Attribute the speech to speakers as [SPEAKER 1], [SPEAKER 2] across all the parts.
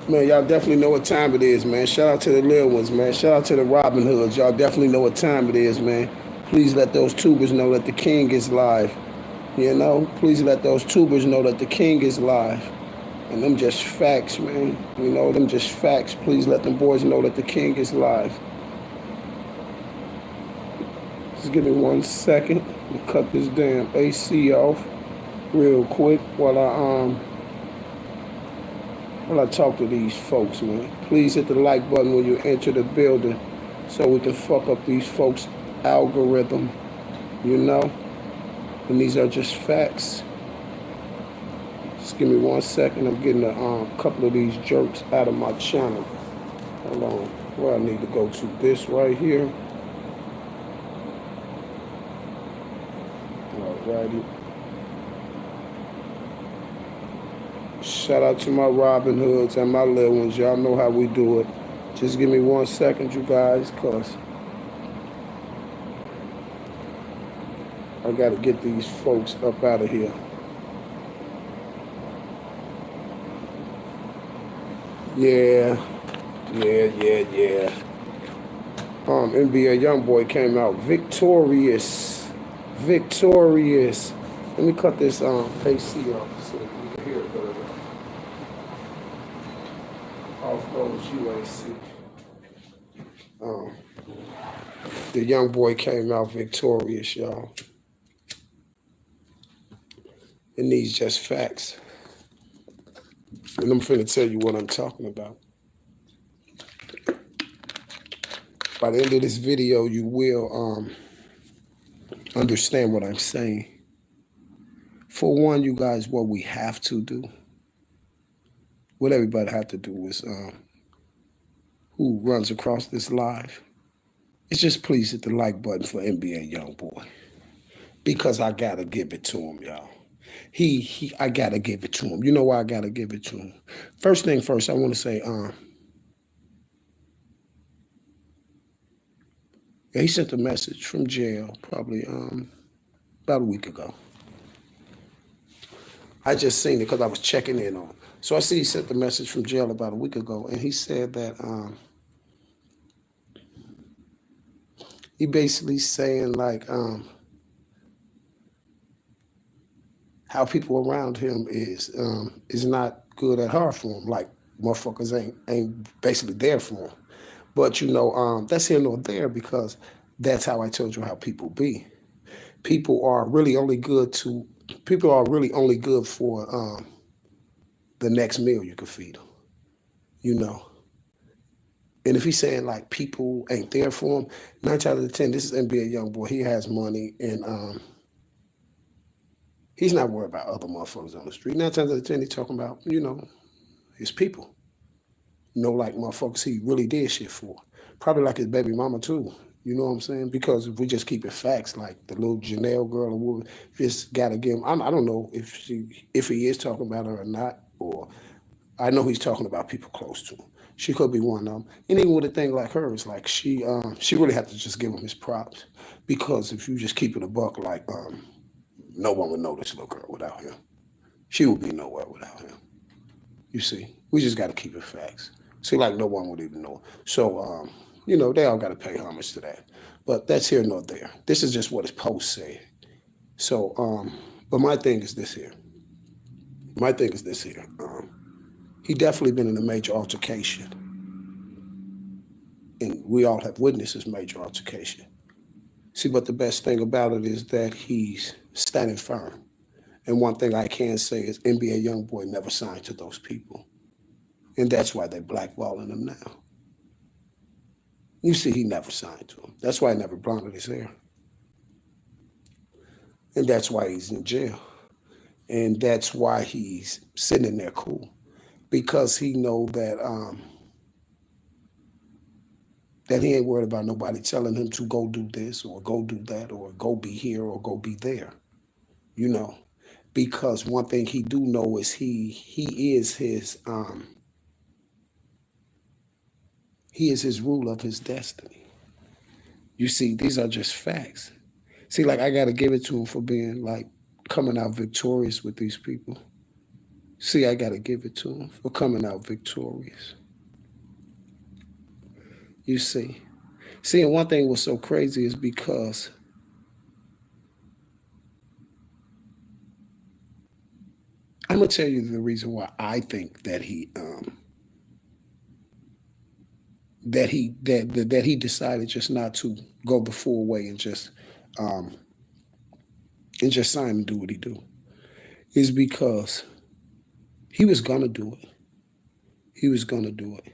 [SPEAKER 1] Man, y'all definitely know what time it is, man. Shout out to the little ones, man. Shout out to the Robin Hoods. Y'all definitely know what time it is, man. Please let those tubers know that the king is live. You know, please let those tubers know that the king is live. And them just facts, man. You know, them just facts. Please let them boys know that the king is live. Just give me 1 second to cut this damn AC off real quick while I talk to these folks, man. Please hit the like button when you enter the building so we can fuck up these folks' algorithm, you know? And these are just facts. Just give me 1 second. I'm getting a couple of these jerks out of my channel. Hold on. Where I need to go to? This right here. Alrighty. Shout out to my Robin Hoods and my little ones. Y'all know how we do it. Just give me 1 second, you guys, cause I gotta get these folks up out of here. Yeah. NBA Youngboy came out victorious. Victorious. Let me cut this AC off so you can hear it better. Off goes UAC. The young boy came out victorious, y'all. And these just facts. And I'm finna tell you what I'm talking about. By the end of this video, you will understand what I'm saying. For one, you guys, what we have to do, what everybody have to do is, who runs across this live, it's just please hit the like button for NBA Youngboy. Because I gotta give it to him, y'all. I gotta give it to him. You know why I gotta give it to him? First thing first, I want to say, yeah, he sent a message from jail probably about a week ago. I just seen it because I was checking in on him. So I see he sent the message from jail about a week ago, and he said that he basically saying like how people around him is not good at heart for him. Like motherfuckers ain't basically there for him. But you know, that's here nor there because that's how I told you how people be. People are really only good for the next meal you can feed them. You know. And if he's saying like people ain't there for him, 9 times out of 10, this is NBA Youngboy. He has money and he's not worried about other motherfuckers on the street. 9 times out of 10, he's talking about, you know, his people. You know, like motherfuckers he really did shit for. Probably like his baby mama too. You know what I'm saying? Because if we just keep it facts, like the little Janelle girl or woman, just gotta give him. I don't know if he is talking about her or not, or I know he's talking about people close to him. She could be one of them. And even with a thing like her, it's like she really had to just give him his props. Because if you just keep it a buck, like no one would know this little girl without him. She would be nowhere without him. You see, we just got to keep it facts. See, like no one would even know. So, you know, they all got to pay homage to that. But that's here nor there. This is just what his post said. So, but my thing is this here. He definitely been in a major altercation. And we all have witnessed this major altercation. See, but the best thing about it is that he's standing firm. And one thing I can say is NBA Youngboy never signed to those people. And that's why they're blackballing him now. You see, he never signed to him. That's why he never blonded his hair. And that's why he's in jail. And that's why he's sitting in there cool. Because he know that that he ain't worried about nobody telling him to go do this or go do that or go be here or go be there. You know. Because one thing he do know is he is his rule of his destiny. You see, these are just facts. See, like I gotta give it to him for being like coming out victorious with these people. See, I got to give it to him for coming out victorious. You see. See, and one thing was so crazy is because I'm gonna tell you the reason why I think that he decided just not to go the full way um, and just sign and do what he do is because he was gonna do it. He was gonna do it.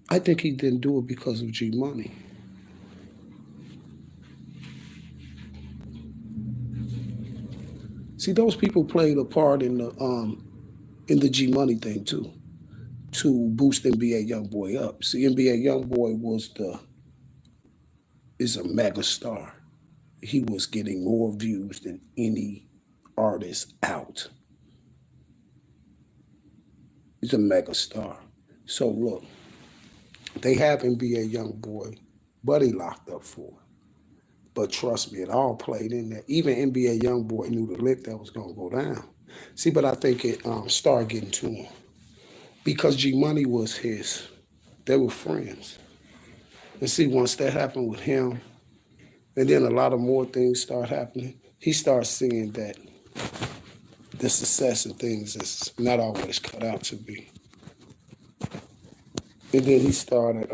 [SPEAKER 1] I think he didn't do it because of G Money. See, those people played a part in the G Money thing too, to boost NBA YoungBoy up. See, NBA YoungBoy is a mega star. He was getting more views than any artist out. He's a mega star. So look, they have NBA YoungBoy, Buddy locked up for it. But trust me, it all played in there. Even NBA YoungBoy knew the lick that was gonna go down. See, but I think it started getting to him because G Money was his. They were friends. And see, once that happened with him, and then a lot of more things start happening, he starts seeing that the success and things is not always cut out to be. And then he started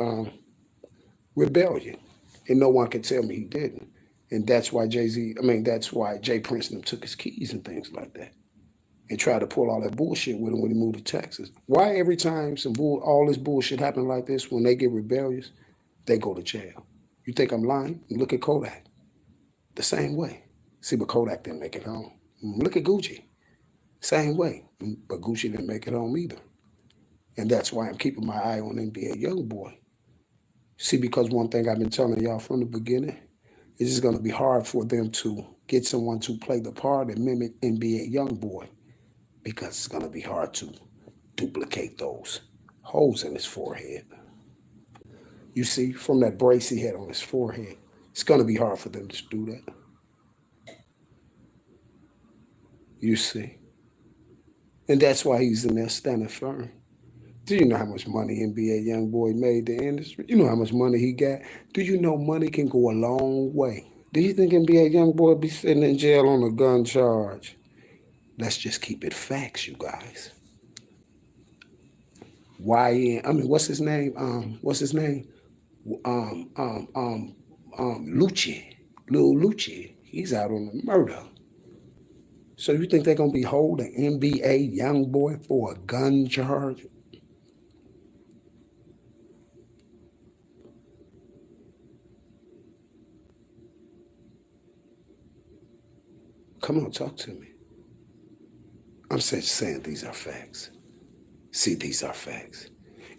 [SPEAKER 1] rebellion, and no one can tell me he didn't. And that's why that's why Jay Prince and them took his keys and things like that, and tried to pull all that bullshit with him when he moved to Texas. Why every time all this bullshit happen like this, when they get rebellious, they go to jail? You think I'm lying? You look at Kodak, the same way. See, but Kodak didn't make it home. Look at Gucci, same way, but Gucci didn't make it home either. And that's why I'm keeping my eye on NBA YoungBoy. See, because one thing I've been telling y'all from the beginning, it's just going to be hard for them to get someone to play the part and mimic NBA YoungBoy, because it's going to be hard to duplicate those holes in his forehead. You see, from that brace he had on his forehead, it's going to be hard for them to do that. You see. And that's why he's in there standing firm. Do you know how much money NBA YoungBoy made the industry? You know how much money he got? Do you know money can go a long way? Do you think NBA YoungBoy be sitting in jail on a gun charge? Let's just keep it facts, you guys. What's his name? Lucci. Lil Lucci. He's out on the murder. So you think they're gonna be holding NBA YoungBoy for a gun charge? Come on, talk to me. I'm saying these are facts. See, these are facts.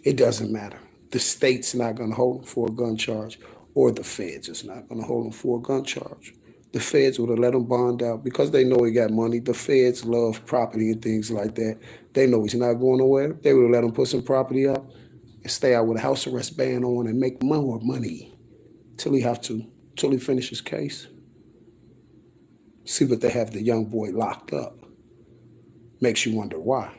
[SPEAKER 1] It doesn't matter. The state's not going to hold him for a gun charge, or the feds is not going to hold him for a gun charge. The feds would have let him bond out because they know he got money. The feds love property and things like that. They know he's not going nowhere. They would have let him put some property up and stay out with a house arrest ban on and make more money till he finish his case. See, but they have the young boy locked up. Makes you wonder why.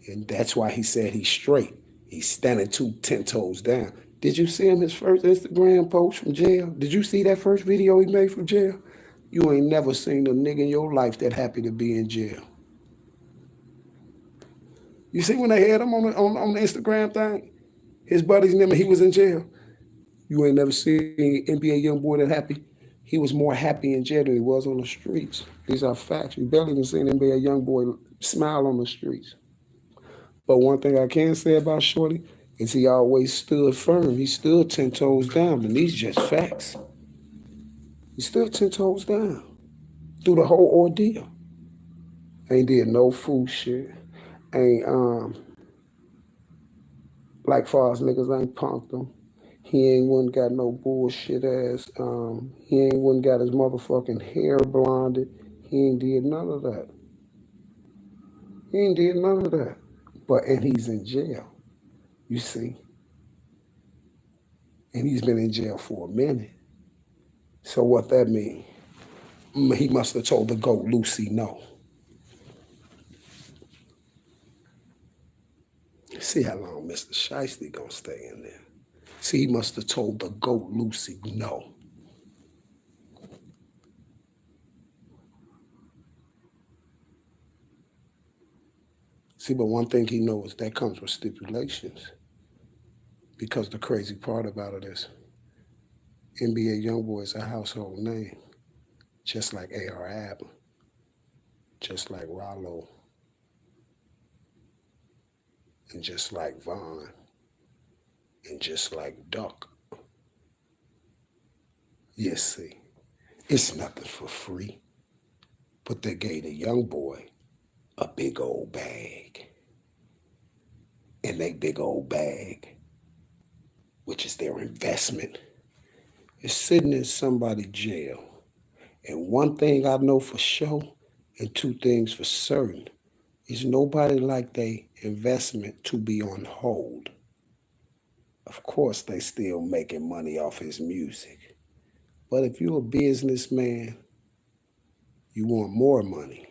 [SPEAKER 1] And that's why he said he's straight. He's standing 10 toes down. Did you see him his first Instagram post from jail? Did you see that first video he made from jail? You ain't never seen a nigga in your life that happy to be in jail. You see when they had him on the Instagram thing? His buddies and him, he was in jail. You ain't never seen NBA YoungBoy that happy. He was more happy in jail than he was on the streets. These are facts. You barely even seen NBA YoungBoy smile on the streets. But one thing I can say about Shorty is he always stood firm. He stood 10 toes down, and these just facts. He stood 10 toes down through the whole ordeal. Ain't did no fool shit. Ain't like far as niggas ain't punked him. He ain't one got no bullshit ass. He ain't one got his motherfucking hair blonded. He ain't did none of that. He ain't did none of that. And he's in jail, you see. And he's been in jail for a minute. So what that mean? He must have told the goat Lucy no. See how long Mr. Shiesty gonna stay in there. See, he must have told the goat Lucy no. See, but one thing he knows, that comes with stipulations. Because the crazy part about it is, NBA Youngboy is a household name, just like A.R. Ab, just like Rollo, and just like Vaughn, and just like Duck. Yes, see, it's nothing for free, but they gave the young boy a big old bag. And that big old bag, which is their investment, is sitting in somebody's jail. And one thing I know for sure, and two things for certain, is nobody like their investment to be on hold. Of course, they still making money off his music. But if you're a businessman, you want more money.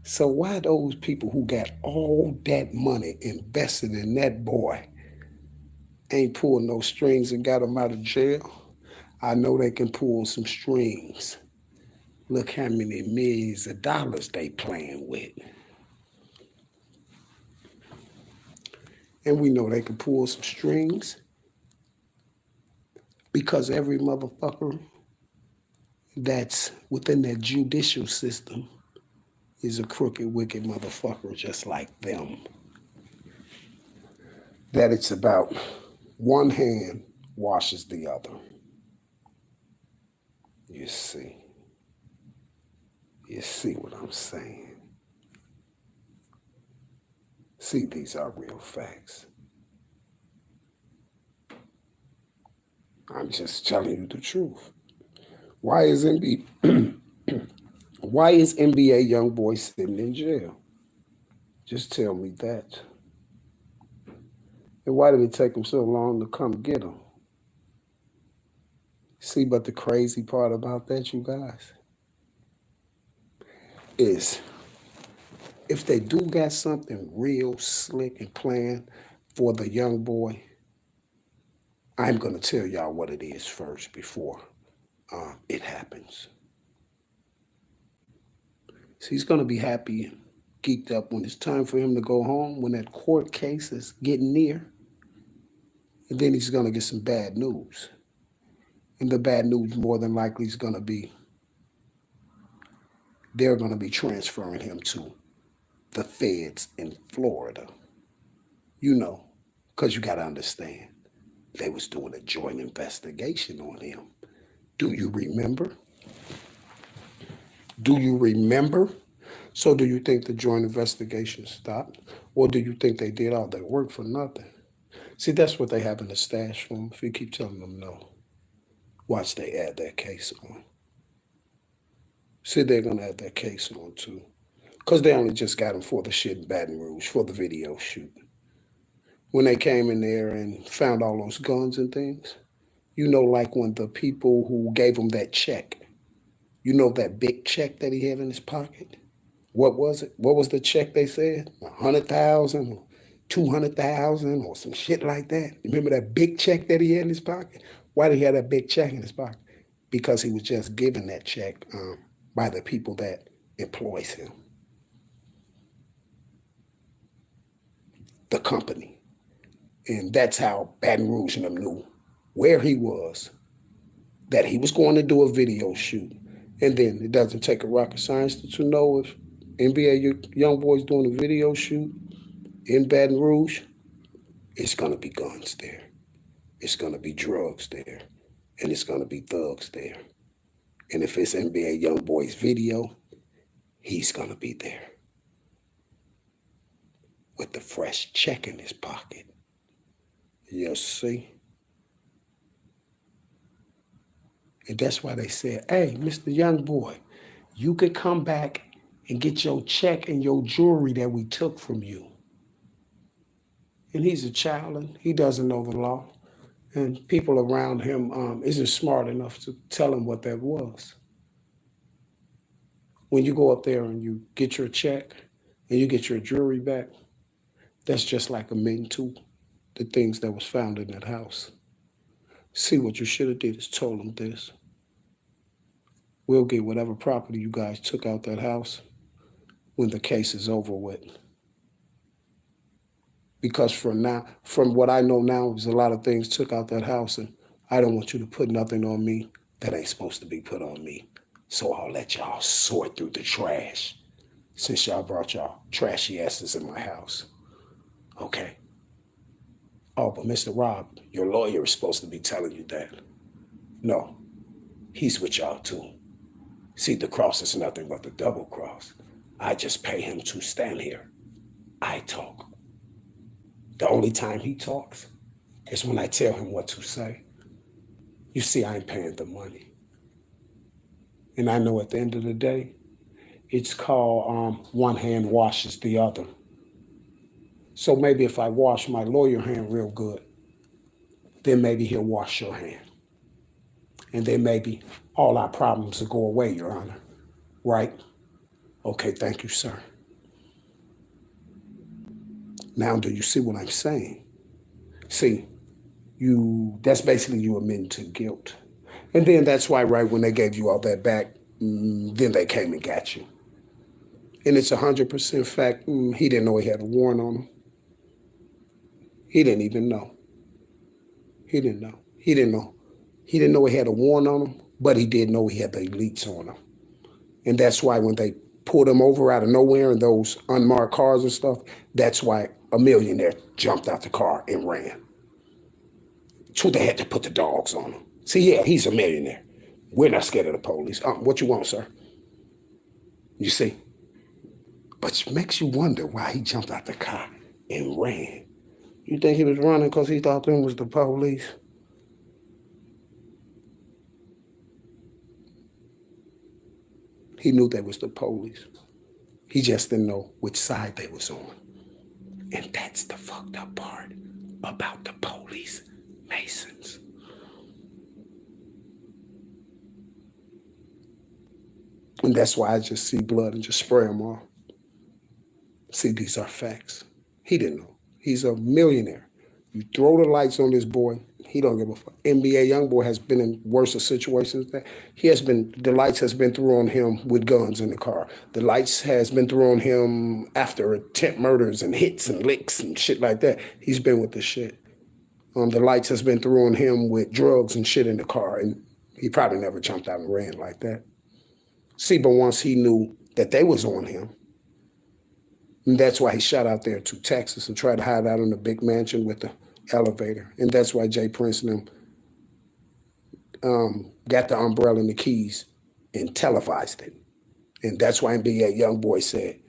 [SPEAKER 1] So why those people who got all that money invested in that boy ain't pulling no strings and got him out of jail? I know they can pull some strings. Look how many millions of dollars they playing with. And we know they can pull some strings because every motherfucker that's within that judicial system is a crooked, wicked motherfucker just like them. That it's about one hand washes the other. You see. You see what I'm saying? See, these are real facts. I'm just telling you the truth. Why is NBA Youngboy sitting in jail? Just tell me that. And why did it take him so long to come get him? See, but the crazy part about that, you guys, is if they do got something real slick and planned for the young boy, I'm going to tell y'all what it is first before it happens. So he's going to be happy and geeked up when it's time for him to go home, when that court case is getting near. And then he's going to get some bad news. And the bad news more than likely is going to be they're going to be transferring him to the feds in Florida. You know, because you got to understand, they was doing a joint investigation on him. Do you remember? Do you remember? So do you think the joint investigation stopped? Or do you think they did all that work for nothing? See, that's what they have in the stash for them. If you keep telling them no, watch they add that case on. See, they're going to add that case on too. Because they only just got him for the shit in Baton Rouge, for the video shoot. When they came in there and found all those guns and things, you know, like when the people who gave him that check, you know that big check that he had in his pocket? What was it? What was the check they said? 100,000 or 200,000 or some shit like that. Remember that big check that he had in his pocket? Why did he have that big check in his pocket? Because he was just given that check by the people that employs him. The company. And that's how Baton Rouge and them knew where he was, that he was going to do a video shoot. And then it doesn't take a rocket science to know if NBA Youngboy's doing a video shoot in Baton Rouge, it's going to be guns there. It's going to be drugs there. And it's going to be thugs there. And if it's NBA Youngboy's video, he's going to be there with the fresh check in his pocket. You see? And that's why they said, hey, Mr. Youngboy, you could come back and get your check and your jewelry that we took from you. And he's a child and he doesn't know the law. And people around him isn't smart enough to tell him what that was. When you go up there and you get your check and you get your jewelry back, that's just like a $1.2 million, the things that was found in that house. See, what you should have did is told them this. We'll get whatever property you guys took out that house when the case is over with. Because from what I know now, there's a lot of things took out that house, and I don't want you to put nothing on me that ain't supposed to be put on me. So I'll let y'all sort through the trash since y'all brought y'all trashy asses in my house. Okay? Oh, but Mr. Rob, your lawyer is supposed to be telling you that. No, he's with y'all too. See, the cross is nothing but the double cross. I just pay him to stand here. I talk. The only time he talks is when I tell him what to say. You see, I ain't paying the money. And I know at the end of the day, it's called one hand washes the other. So maybe if I wash my lawyer hand real good, then maybe he'll wash your hand. And then maybe all our problems will go away, Your Honor. Right? Okay, thank you, sir. Now, do you see what I'm saying? See, that's basically you admitting to guilt. And then that's why, right, when they gave you all that back, then they came and got you. And it's 100% fact, he didn't know he had a warrant on him. He didn't even know. He didn't know. He didn't know. He didn't know he had a warrant on him, but he did know he had the elites on him. And that's why when they pulled him over out of nowhere in those unmarked cars and stuff, that's why a millionaire jumped out the car and ran. So they had to put the dogs on him. See, yeah, he's a millionaire. We're not scared of the police. What you want, sir? You see? But it makes you wonder why he jumped out the car and ran. You think he was running because he thought them was the police? He knew they was the police. He just didn't know which side they was on. And that's the fucked up part about the police Masons. And that's why I just see blood and just spray them off. See, these are facts. He didn't know. He's a millionaire. You throw the lights on this boy, he don't give a fuck. NBA YoungBoy has been in worse situations. The lights has been thrown on him with guns in the car. The lights has been thrown on him after attempt murders and hits and licks and shit like that. He's been with this shit. The lights has been thrown on him with drugs and shit in the car, and he probably never jumped out and ran like that. See, but once he knew that they was on him, and that's why he shot out there to Texas and tried to hide out in a big mansion with the elevator. And that's why Jay Prince and them got the umbrella and the keys and televised it. And that's why NBA YoungBoy said,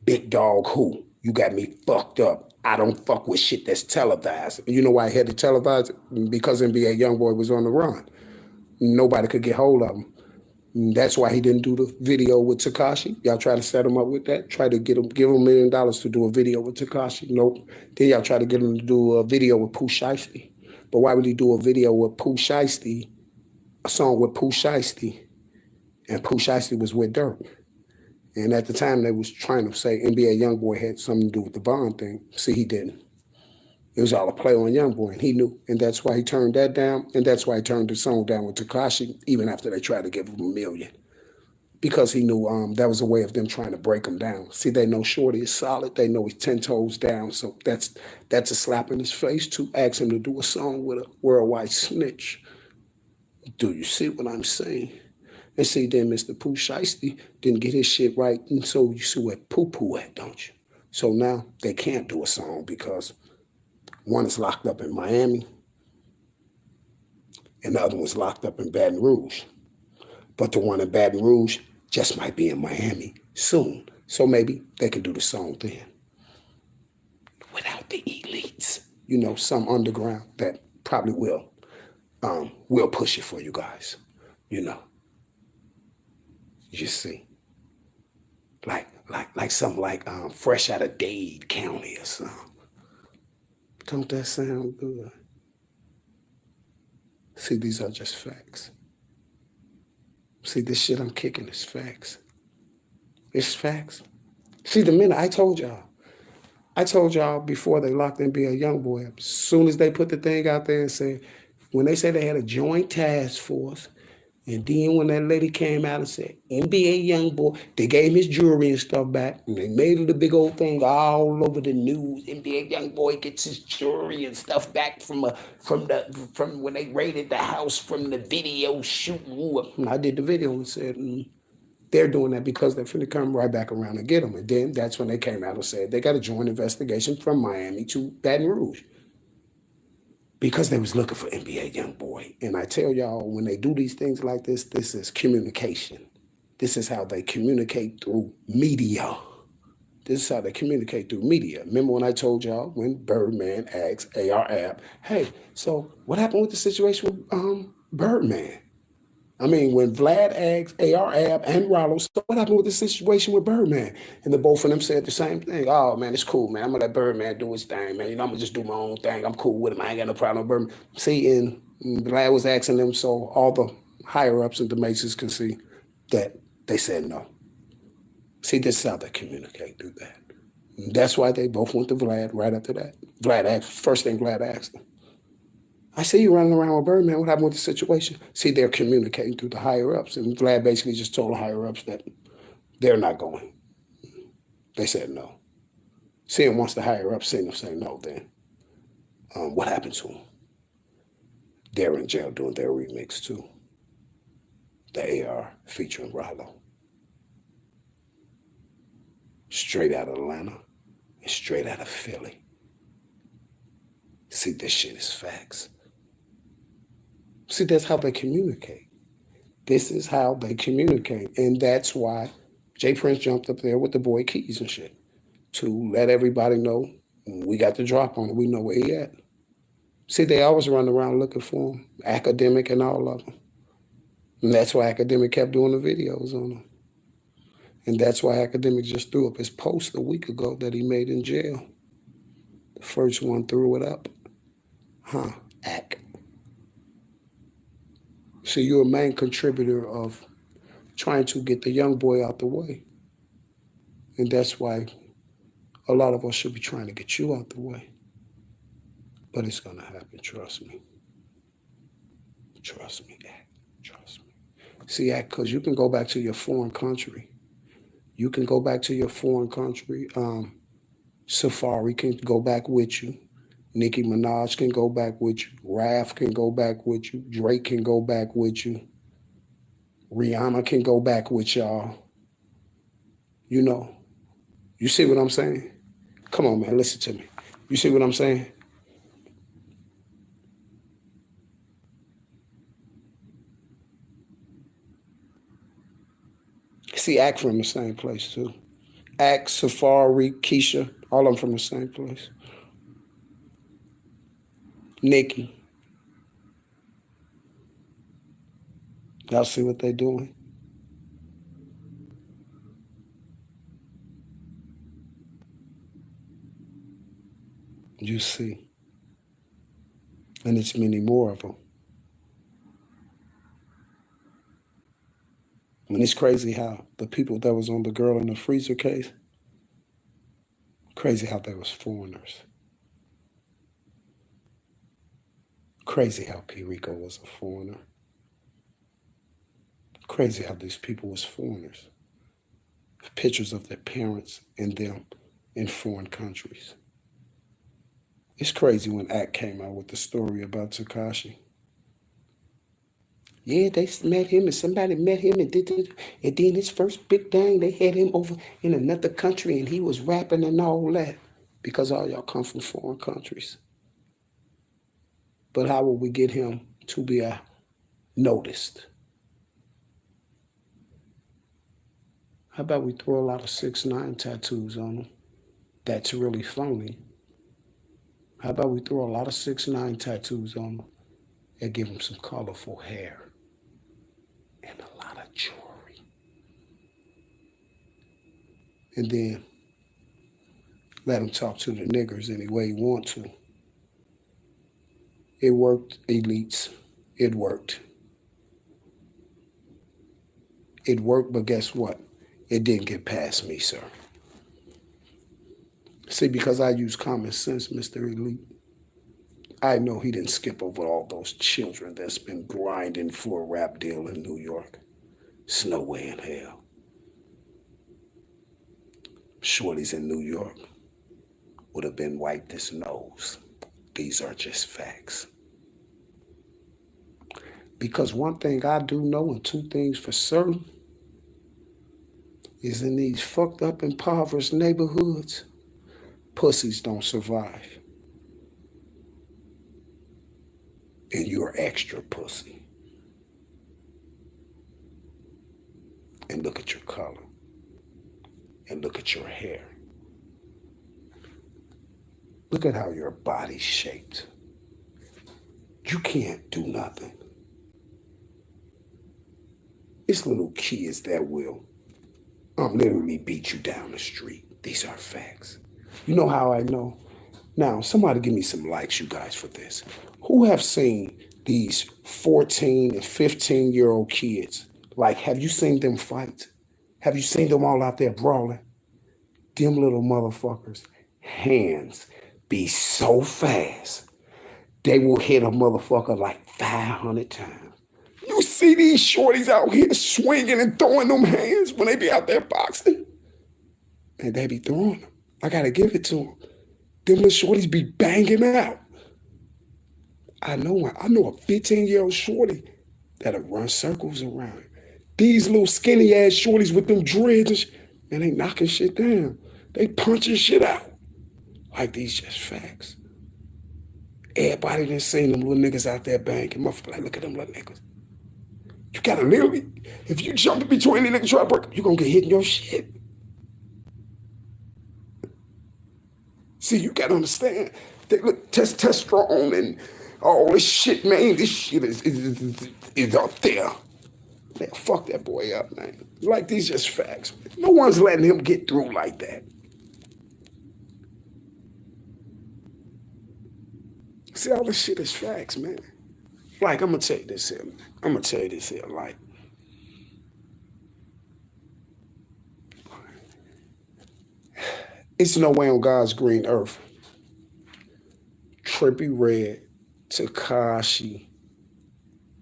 [SPEAKER 1] "Big dog who? You got me fucked up. I don't fuck with shit that's televised." And you know why he had to televise it? Because NBA YoungBoy was on the run. Nobody could get hold of him. And that's why he didn't do the video with Tekashi. Y'all try to set him up with that. Try to give him $1 million to do a video with Tekashi. Nope. Then y'all try to get him to do a video with Pooh Shiesty. But why would he do a video with Pooh Shiesty, a song with Pooh Shiesty, and Pooh Shiesty was with Dirk? And at the time, they was trying to say NBA YoungBoy had something to do with the Bond thing. See, he didn't. It was all a play on YoungBoy, and he knew. And that's why he turned that down, and that's why he turned the song down with Tekashi, even after they tried to give him $1 million. Because he knew that was a way of them trying to break him down. See, they know Shorty is solid. They know he's 10 toes down. So that's a slap in his face to ask him to do a song with a worldwide snitch. Do you see what I'm saying? And see, then Mr. Pooh Shiesty didn't get his shit right. And so you see where Pooh at, don't you? So now they can't do a song because one is locked up in Miami and the other one's locked up in Baton Rouge. But the one in Baton Rouge just might be in Miami soon. So maybe they can do the song then. Without the elites. You know, some underground that probably will push it for you guys. You know. You see. Like something like fresh out of Dade County or something. Don't that sound good? See, these are just facts. See, this shit I'm kicking is facts. It's facts. See, the minute I told y'all before they locked NBA Youngboy up, as soon as they put the thing out there and said, when they said they had a joint task force, and then when that lady came out and said, NBA Youngboy, they gave him his jewelry and stuff back, and they made it a big old thing all over the news. NBA Youngboy gets his jewelry and stuff back from when they raided the house from the video shooting. And I did the video and said, they're doing that because they're finna come right back around and get them. And then that's when they came out and said they got a joint investigation from Miami to Baton Rouge because they was looking for NBA Youngboy. And I tell y'all, when they do these things like this, this is communication. This is how they communicate through media. This is how they communicate through media. Remember when I told y'all when Birdman asked AR-Ab, hey, so what happened with the situation with Birdman? I mean, when Vlad asked AR-Ab and Rollo, so what happened with the situation with Birdman? And the both of them said the same thing. Oh, man, it's cool, man. I'm going to let Birdman do his thing, man. You know, I'm going to just do my own thing. I'm cool with him. I ain't got no problem with Birdman. See, and Vlad was asking them so all the higher-ups and the Masons can see that they said no. See, this is how they communicate through that. And that's why they both went to Vlad right after that. Vlad asked, first thing Vlad asked him, I see you running around with Birdman. What happened with the situation? See, they're communicating through the higher-ups. And Vlad basically just told the higher-ups that they're not going. They said no. See, and once the higher-ups seen them say no, then what happened to them? They're in jail doing their remix, too. The AR featuring Rollo. Straight out of Atlanta and straight out of Philly. See, this shit is facts. See, that's how they communicate. This is how they communicate. And that's why Jay Prince jumped up there with the boy Keys and shit to let everybody know we got the drop on it. We know where he at. See, they always run around looking for him, Academic and all of them. And that's why Academic kept doing the videos on him. And that's why Academic just threw up his post a week ago that he made in jail. The first one threw it up. Ack. So you're a main contributor of trying to get the young boy out the way. And that's why a lot of us should be trying to get you out the way. But it's going to happen, trust me. Trust me, Ack. Trust me. See, Ack, because you can go back to your foreign country. You can go back to your foreign country. Safari can go back with you. Nicki Minaj can go back with you. Raph can go back with you. Drake can go back with you. Rihanna can go back with y'all. You know, you see what I'm saying? Come on, man, listen to me. You see what I'm saying? See, Act from the same place, too. Act, Safari, Keisha, all of them from the same place. Nicki. Y'all see what they're doing? You see. And it's many more of them. And it's crazy how the people that was on the girl in the freezer case, crazy how they was foreigners. Crazy how P. Rico was a foreigner. Crazy how these people was foreigners. Pictures of their parents and them in foreign countries. It's crazy when Act came out with the story about Tekashi. Yeah, they met him and somebody met him and did it. And then his first big thing, they had him over in another country and he was rapping and all that because all y'all come from foreign countries. But how will we get him to be noticed? How about we throw a lot of 6ix9ine tattoos on him? That's really phony. How about we throw a lot of 6ix9ine tattoos on him and give him some colorful hair and a lot of jewelry? And then let him talk to the niggers any way he wants to. It worked, elites. It worked. It worked, but guess what? It didn't get past me, sir. See, because I use common sense, Mr. Elite, I know he didn't skip over all those children that's been grinding for a rap deal in New York. It's no way in hell. Shorties in New York would have been wiped his nose. These are just facts. Because one thing I do know, and two things for certain, is in these fucked up, impoverished neighborhoods, pussies don't survive. And you're extra pussy. And look at your color. And look at your hair. Look at how your body's shaped. You can't do nothing. It's little kids that will literally beat you down the street. These are facts. You know how I know? Now, somebody give me some likes, you guys, for this. Who have seen these 14 and 15-year-old kids? Like, have you seen them fight? Have you seen them all out there brawling? Them little motherfuckers, hands be so fast, they will hit a motherfucker like 500 times. You see these shorties out here swinging and throwing them hands when they be out there boxing? And they be throwing them. I gotta give it to them. Them little shorties be banging out. I know a 15-year-old shorty that'll run circles around. These little skinny ass shorties with them dreads, and they knocking shit down. They punching shit out. Like these just facts. Everybody done seen them little niggas out there banging. Motherfucker, like, look at them little niggas. You gotta literally, if you jump in between any niggas try to break, you gonna get hit in your shit. See, you gotta understand. They look testosterone and all this shit, man. This shit is out there. Man, fuck that boy up, man. Like these just facts. No one's letting him get through like that. See, all this shit is facts, man. Like, I'm gonna tell you this here. Like, it's no way on God's green earth. Trippie Redd, Tekashi,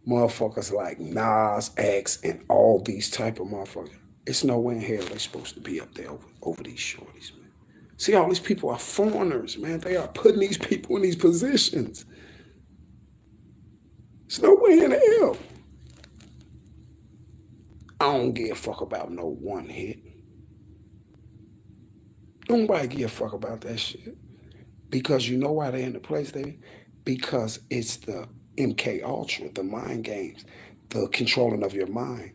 [SPEAKER 1] motherfuckers like Nas X, and all these type of motherfuckers. It's no way in hell they're supposed to be up there over these shorties, man. See, all these people are foreigners, man. They are putting these people in these positions. There's no way in hell. I don't give a fuck about no one hit. Nobody give a fuck about that shit. Because you know why they're in the place they? Because it's the MK Ultra, the mind games, the controlling of your mind.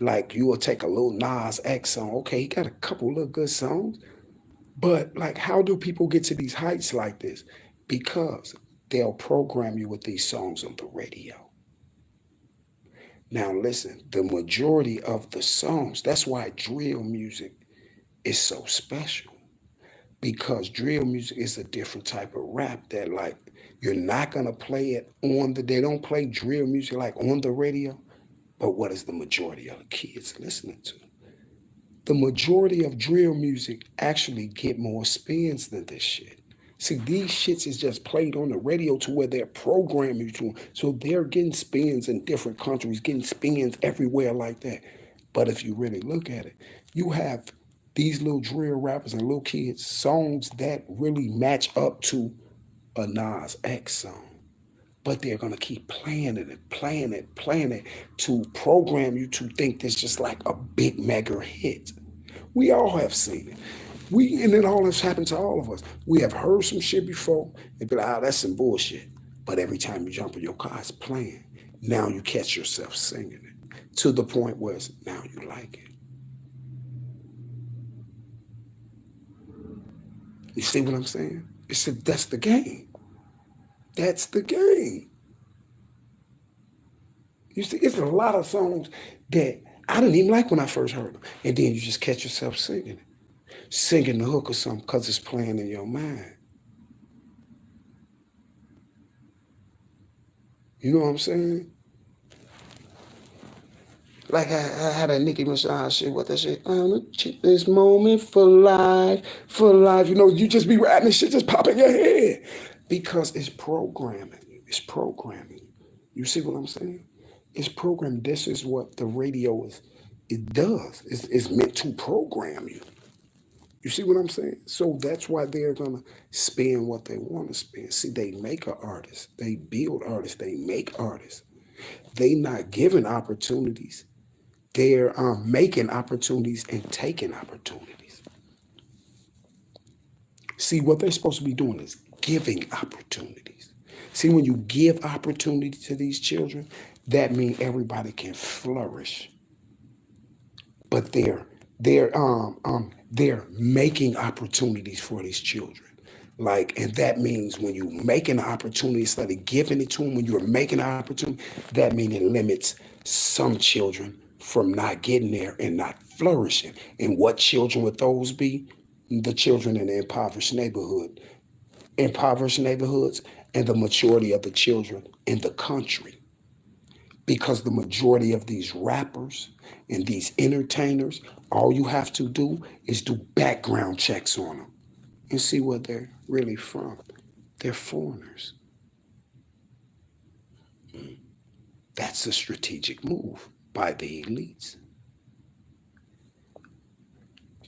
[SPEAKER 1] Like, you will take a little Nas X song. Okay, he got a couple little good songs. But, like, how do people get to these heights like this? Because they'll program you with these songs on the radio. Now, listen, the majority of the songs, that's why drill music is so special. Because drill music is a different type of rap that, like, you're not going to play it they don't play drill music, like, on the radio. But what is the majority of the kids listening to? The majority of drill music actually get more spins than this shit. See, these shits is just played on the radio to where they're programming you to. So they're getting spins in different countries, getting spins everywhere like that. But if you really look at it, you have these little drill rappers and little kids, songs that really match up to a Nas X song. But they're going to keep playing it to program you to think this just like a big mega hit. We all have seen it. And it all has happened to all of us. We have heard some shit before and be like, that's some bullshit. But every time you jump in your car, it's playing. Now you catch yourself singing it to the point where now you like it. You see what I'm saying? That's the game. That's the game. You see, it's a lot of songs that I didn't even like when I first heard them. And then you just catch yourself singing it. Singing the hook or something because it's playing in your mind. You know what I'm saying? Like I had a Nicki Minaj shit. What that shit? This moment for life, for life. You know, you just be rapping this shit just pop in your head because it's programming. It's programming. You see what I'm saying? It's programming. This is what the radio is. It does. It's meant to program you. You see what I'm saying? So that's why they're gonna spend what they want to spend. See, they make an artist. They build artists. They make artists. They not giving opportunities. They're making opportunities and taking opportunities. See, what they're supposed to be doing is giving opportunities. See, when you give opportunity to these children, that means everybody can flourish. But they're making opportunities for these children. Like, and that means when you make an opportunity instead of giving it to them, when you're making an opportunity, that means it limits some children from not getting there and not flourishing. And what children would those be? The children in the impoverished neighborhoods, and the majority of the children in the country. Because the majority of these rappers and these entertainers, all you have to do is do background checks on them and see where they're really from. They're foreigners. That's a strategic move by the elites.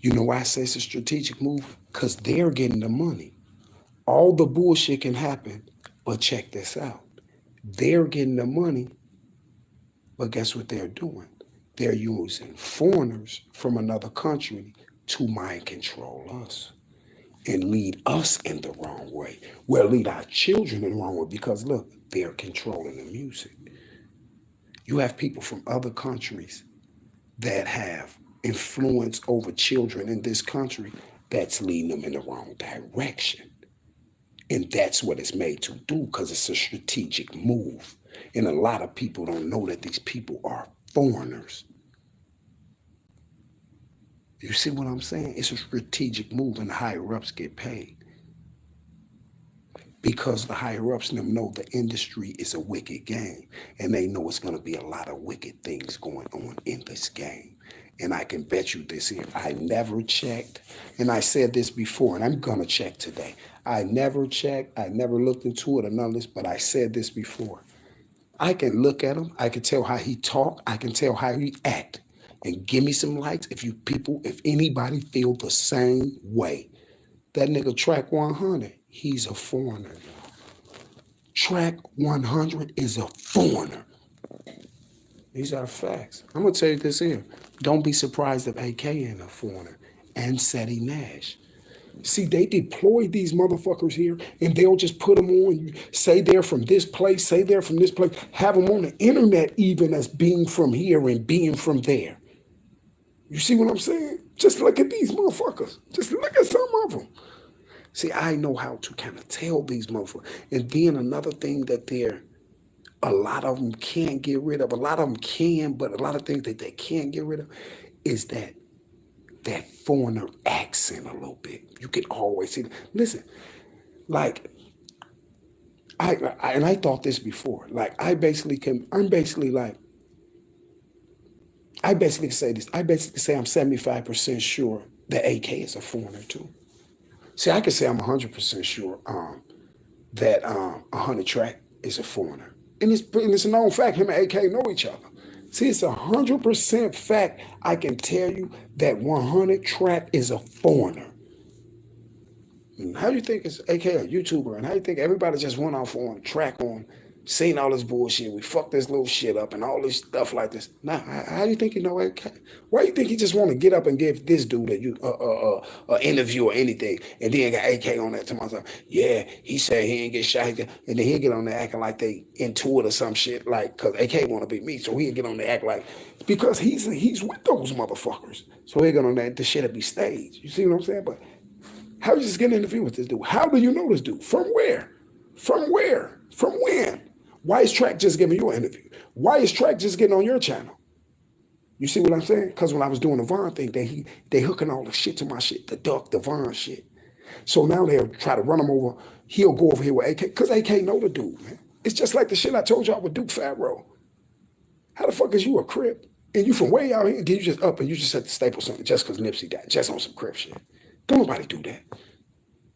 [SPEAKER 1] You know why I say it's a strategic move? Because they're getting the money. All the bullshit can happen, but check this out. They're getting the money, but guess what they're doing? They're using foreigners from another country to mind control us and lead us in the wrong way. Well, lead our children in the wrong way because look, they're controlling the music. You have people from other countries that have influence over children in this country that's leading them in the wrong direction. And that's what it's made to do because it's a strategic move. And a lot of people don't know that these people are foreigners. You see what I'm saying? It's a strategic move and the higher ups get paid. Because the higher ups know the industry is a wicked game. And they know it's going to be a lot of wicked things going on in this game. And I can bet you this here. I never checked. And I said this before, and I'm going to check today. I never checked. I never looked into it or none of this, but I said this before. I can look at him. I can tell how he talk. I can tell how he act. And give me some likes if anybody feel the same way. That nigga Track 100, he's a foreigner. Track 100 is a foreigner. These are facts. I'm going to tell you this here. Don't be surprised if AK ain't a foreigner. And Seti Nash. See, they deploy these motherfuckers here and they'll just put them on. Say they're from this place, say they're from this place. Have them on the internet even as being from here and being from there. You see what I'm saying? Just look at these motherfuckers. Just look at some of them. See, I know how to kind of tell these motherfuckers. And then another thing that a lot of them can't get rid of, a lot of them can, but a lot of things that they can't get rid of is that foreigner accent a little bit. You can always see. Listen, like, I thought this before. Like, I basically say this. I basically say I'm 75% sure that AK is a foreigner too. See, I can say I'm 100% sure that 100 Track is a foreigner. And it's a known fact, him and AK know each other. See, it's 100% fact. I can tell you that 100 Track is a foreigner. And how do you think it's AK a YouTuber? And how do you think everybody just went off on Track on, seen all this bullshit? We fucked this little shit up and all this stuff like this. Now, how do you think you know AK? Why do you think he just want to get up and give this dude an interview or anything, and then got AK on that to myself? Yeah, he said he ain't get shot, and then he'll get on there acting like they into it or some shit, like because AK want to be me, so he'll get on there act like because he's with those motherfuckers, so he'll get on there. The shit'll be staged. You see what I'm saying? But how you just get an interview with this dude? How do you know this dude? From where? From where? From when? Why is Track just giving you an interview? Why is Track just getting on your channel? You see what I'm saying? Because when I was doing the Von thing, they hooking all the shit to my shit, the Duck, the Von shit. So now they'll try to run him over. He'll go over here with AK, because AK know the dude, man. It's just like the shit I told y'all with Duke Pharaoh. How the fuck is you a Crip? And you from way out here, and then you just up and you just at the Staples Center just because Nipsey died, just on some crip shit. Don't nobody do that.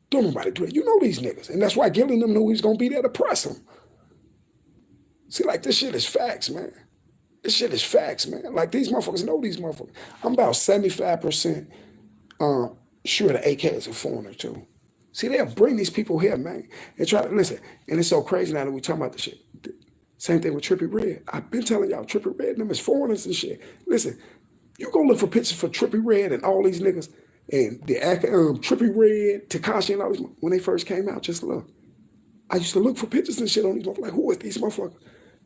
[SPEAKER 1] Don't nobody do that. You know these niggas. And that's why Gillen them knew he was going to be there to press them. See, like, this shit is facts, man. This shit is facts, man. Like, these motherfuckers know these motherfuckers. I'm about 75% sure the AK is a foreigner, too. See, they'll bring these people here, man, and try to listen. And it's so crazy now that we talking about this shit. Same thing with Trippie Redd. I've been telling y'all, Trippie Redd and them is foreigners and shit. Listen, you go look for pictures for Trippie Redd and all these niggas, and the Trippie Redd, Tekashi, and all these, when they first came out, just look. I used to look for pictures and shit on these motherfuckers. Like, who is these motherfuckers?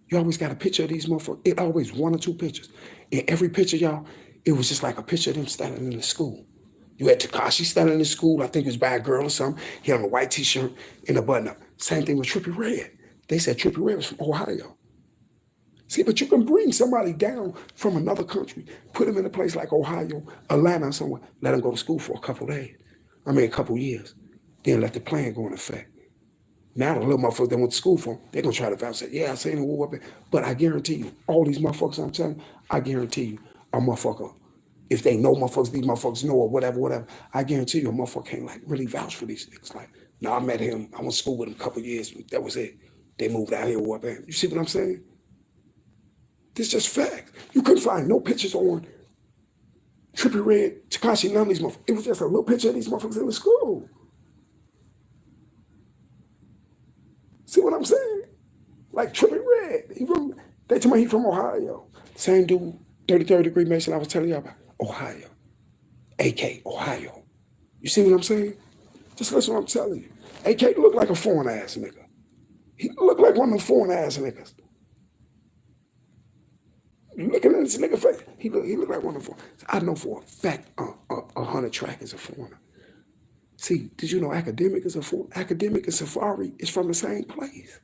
[SPEAKER 1] You always got a picture of these motherfuckers. It always one or two pictures. In every picture, y'all, it was just like a picture of them standing in the school. You had Tekashi standing in the school. I think it was by a girl or something. He had on a white t-shirt and a button-up. Same thing with Trippie Redd. They said Trippie Redd was from Ohio. See, but you can bring somebody down from another country, put them in a place like Ohio, Atlanta, or somewhere, let them go to school for a couple years. Then let the plan go in effect. Now the little motherfuckers that went to school for them, they're going to try to vouch, say, yeah, I seen it. But I guarantee you, all these motherfuckers I'm telling you, I guarantee you, a motherfucker, if they know motherfuckers, these motherfuckers know or whatever, I guarantee you a motherfucker can't like really vouch for these niggas. Like, no, I met him, I went to school with him a couple years, that was it. They moved out here or whatever. You see what I'm saying? This is just fact. You couldn't find no pictures on Trippie Redd, Tekashi, none of these motherfuckers. It was just a little picture of these motherfuckers in the school. See what I'm saying? Like Trippie Redd, they tell me he from Ohio. Same dude, 33rd degree Mason I was telling you about. Ohio. AK, Ohio. You see what I'm saying? Just listen to what I'm telling you. AK looked like a foreign ass nigga. He looked like one of them foreign ass niggas. Looking at this nigga face, he looked like one of them. I know for a fact 100 Track is a foreigner. See, did you know Academic is a foreigner? Academic and Safari is from the same place.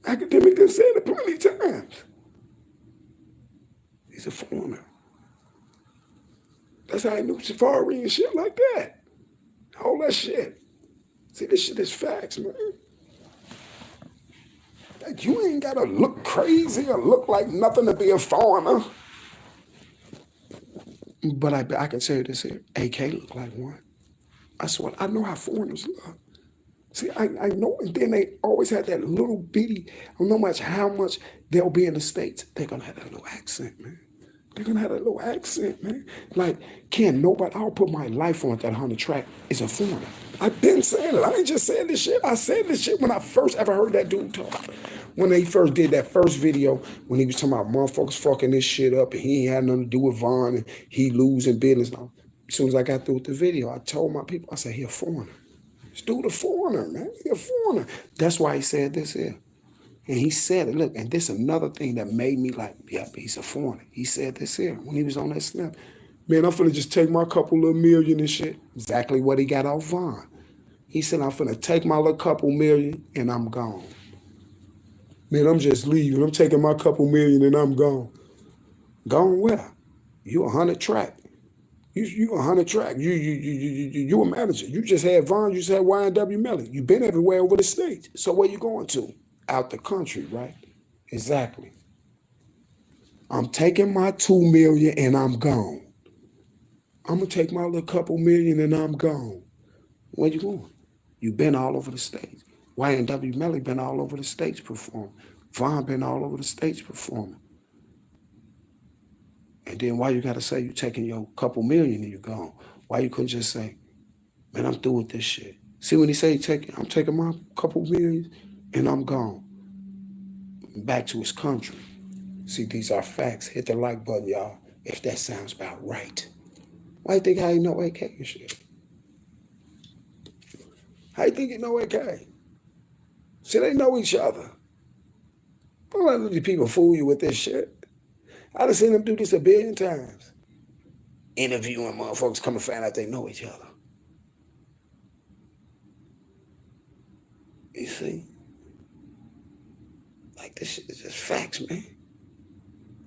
[SPEAKER 1] Academic has said it plenty of times. He's a foreigner. That's how I knew Safari and shit like that. All that shit. See, this shit is facts, man. Like, you ain't gotta look crazy or look like nothing to be a foreigner. But I can tell you this here, AK look like one. I swear, I know how foreigners look. See, I know, and then they always had that little bitty, no matter how much they'll be in the States, they're gonna have that little accent, man. They're gonna have that little accent, man. Like, I'll put my life on that 100 Track is a foreigner. I've been saying it. I ain't just saying this shit. I said this shit when I first ever heard that dude talk. When they first did that first video, when he was talking about motherfuckers fucking this shit up and he ain't had nothing to do with Von and he losing business. As soon as I got through with the video, I told my people, I said, he a foreigner. This dude a foreigner, man. He a foreigner. That's why he said this here. And he said it, look, and this is another thing that made me like, yep, he's a foreigner. He said this here when he was on that snap. Man, I'm finna just take my couple little million and shit. Exactly what he got off Von. He said, I'm finna take my little couple million and I'm gone. Man, I'm just leaving. I'm taking my couple million and I'm gone. Gone where? You 100 Track. You 100 Track. You a manager. You just had Von. You just had YNW Melly. You been everywhere over the states. So where you going to? Out the country, right? Exactly. I'm taking my 2 million and I'm gone. I'm gonna take my little couple million and I'm gone. Where you going? You been all over the states. YNW Melly been all over the states performing. Von been all over the states performing. And then why you gotta say you taking your couple million and you gone? Why you couldn't just say, man, I'm through with this shit? See when he say I'm taking my couple million and I'm gone. Back to his country. See, these are facts. Hit the like button, y'all, if that sounds about right. Why you think I ain't know AK and shit? How you think you know AK? See, they know each other. Don't let these people fool you with this shit. I done seen them do this a billion times. Interviewing motherfuckers come and find out they know each other. You see? Like, this shit is just facts, man.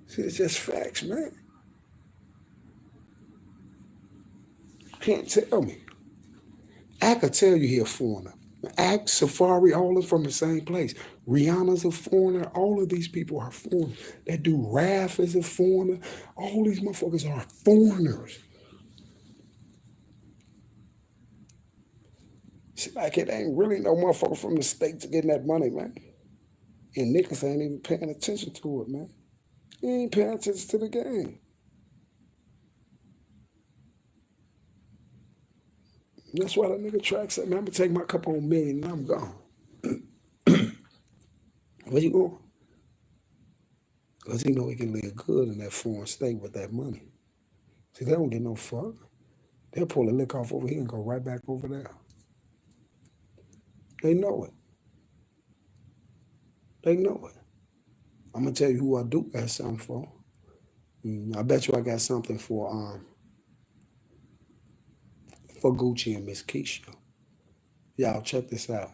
[SPEAKER 1] See, it's just facts, man. You can't tell me. I could tell you he a foreigner. Act, Safari, all of them from the same place. Rihanna's a foreigner. All of these people are foreigners. That dude Raph is a foreigner. All these motherfuckers are foreigners. See, like it ain't really no motherfucker from the States getting that money, man. And niggas ain't even paying attention to it, man. He ain't paying attention to the game. That's why that nigga Track said, man, I'm gonna take my couple on million and I'm gone. Where you going? Because he know he can live good in that foreign state with that money. See, they don't get no fuck. They'll pull a lick off over here and go right back over there. They know it. They know it. I'm gonna tell you who I do got something for. I bet you I got something for Gucci and Miss Keisha. Y'all check this out.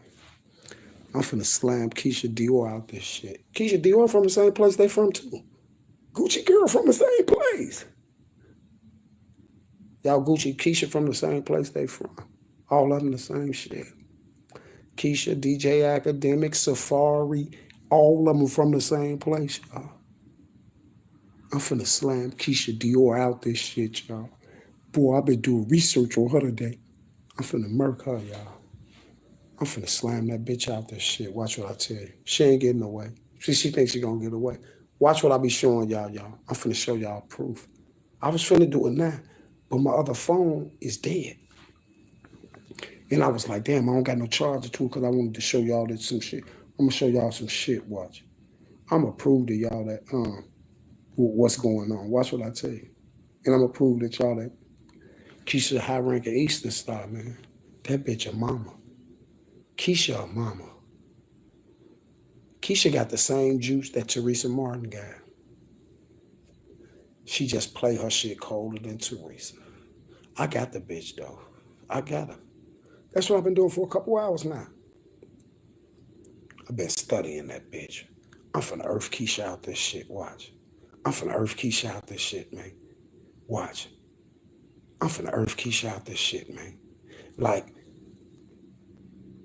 [SPEAKER 1] I'm finna slam Keisha Dior out this shit. Keisha Dior from the same place they from too. Gucci girl from the same place. Y'all Gucci Keisha from the same place they from. All of them the same shit. Keisha, DJ Academic, Safari, all of them from the same place, y'all. I'm finna slam Keisha Dior out this shit, y'all. Boy, I've been doing research on her today. I'm finna murk her, y'all. I'm finna slam that bitch out this shit. Watch what I tell you. She ain't getting away. She thinks she gonna get away. Watch what I be showing y'all. I'm finna show y'all proof. I was finna do it now, but my other phone is dead. And I was like, damn, I don't got no charger to it because I wanted to show y'all that some shit. I'm gonna show y'all some shit, watch. I'm gonna prove to y'all that what's going on. Watch what I tell you. And I'm gonna prove that y'all that Keisha high ranking Eastern Star, man. That bitch a mama. Keisha a mama. Keisha got the same juice that Teresa Martin got. She just play her shit colder than Teresa. I got the bitch though. I got her. That's what I've been doing for a couple hours now. I've been studying that bitch. I'm finna earth Keisha out this shit, watch. I'm finna earth Keisha out this shit, man. Watch. I'm finna earth Keisha out this shit, man. Like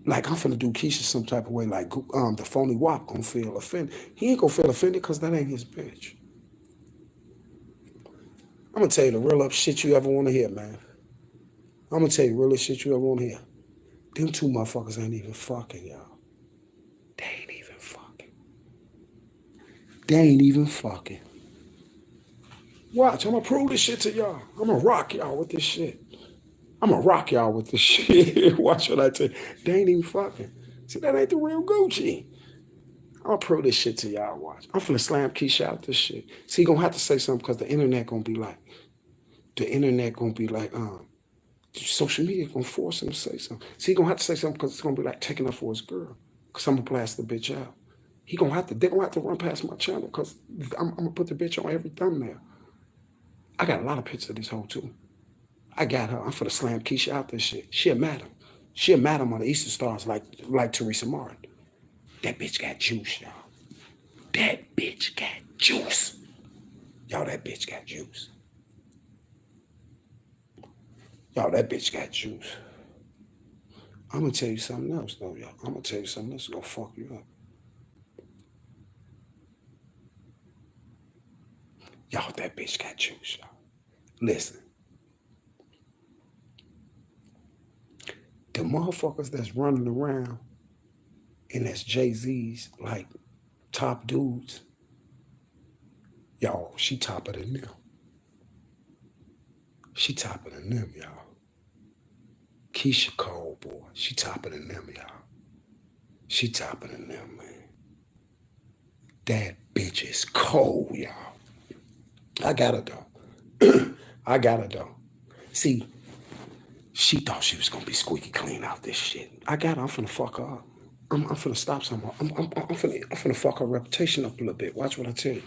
[SPEAKER 1] I'm finna do Keisha some type of way, like the phony WAP gonna feel offended. He ain't gonna feel offended because that ain't his bitch. I'm gonna tell you the real up shit you ever wanna hear, man. I'm gonna tell you the real shit you ever wanna hear. Them two motherfuckers ain't even fucking, y'all. They ain't even fucking. They ain't even fucking. Watch, I'm gonna prove this shit to y'all. I'm gonna rock y'all with this shit. I'm gonna rock y'all with this shit. Watch what I tell you. They ain't even fucking. See, that ain't the real Gucci. I'm gonna prove this shit to y'all, watch. I'm finna slam Keisha out this shit. See, he gonna have to say something because the internet gonna be like, social media gonna force him to say something. See, he gonna have to say something because it's gonna be like taking up for his girl. Because I'm gonna blast the bitch out. They're gonna have to run past my channel because I'm gonna put the bitch on every thumbnail. I got a lot of pictures of this hoe too. I got her. I'm finna slam Keisha out this shit. She a madam. She a madam on the Eastern Stars like Teresa Martin. That bitch got juice, y'all. That bitch got juice. Y'all, that bitch got juice. Y'all, that bitch got juice. I'm gonna tell you something else though, y'all. I'm gonna tell you something else that's gonna fuck you up. Y'all, that bitch got juice, y'all. Listen. The motherfuckers that's running around and that's Jay-Z's like top dudes, y'all, she topper than them. She topper than them, y'all. Keisha Cole, boy, she topper than them, y'all. She topper than them, man. That bitch is cold, y'all. I got her though. I got her though. See, she thought she was gonna be squeaky clean out this shit. I got her. I'm finna fuck her up. I'm finna stop someone. I'm finna fuck her reputation up a little bit. Watch what I tell you.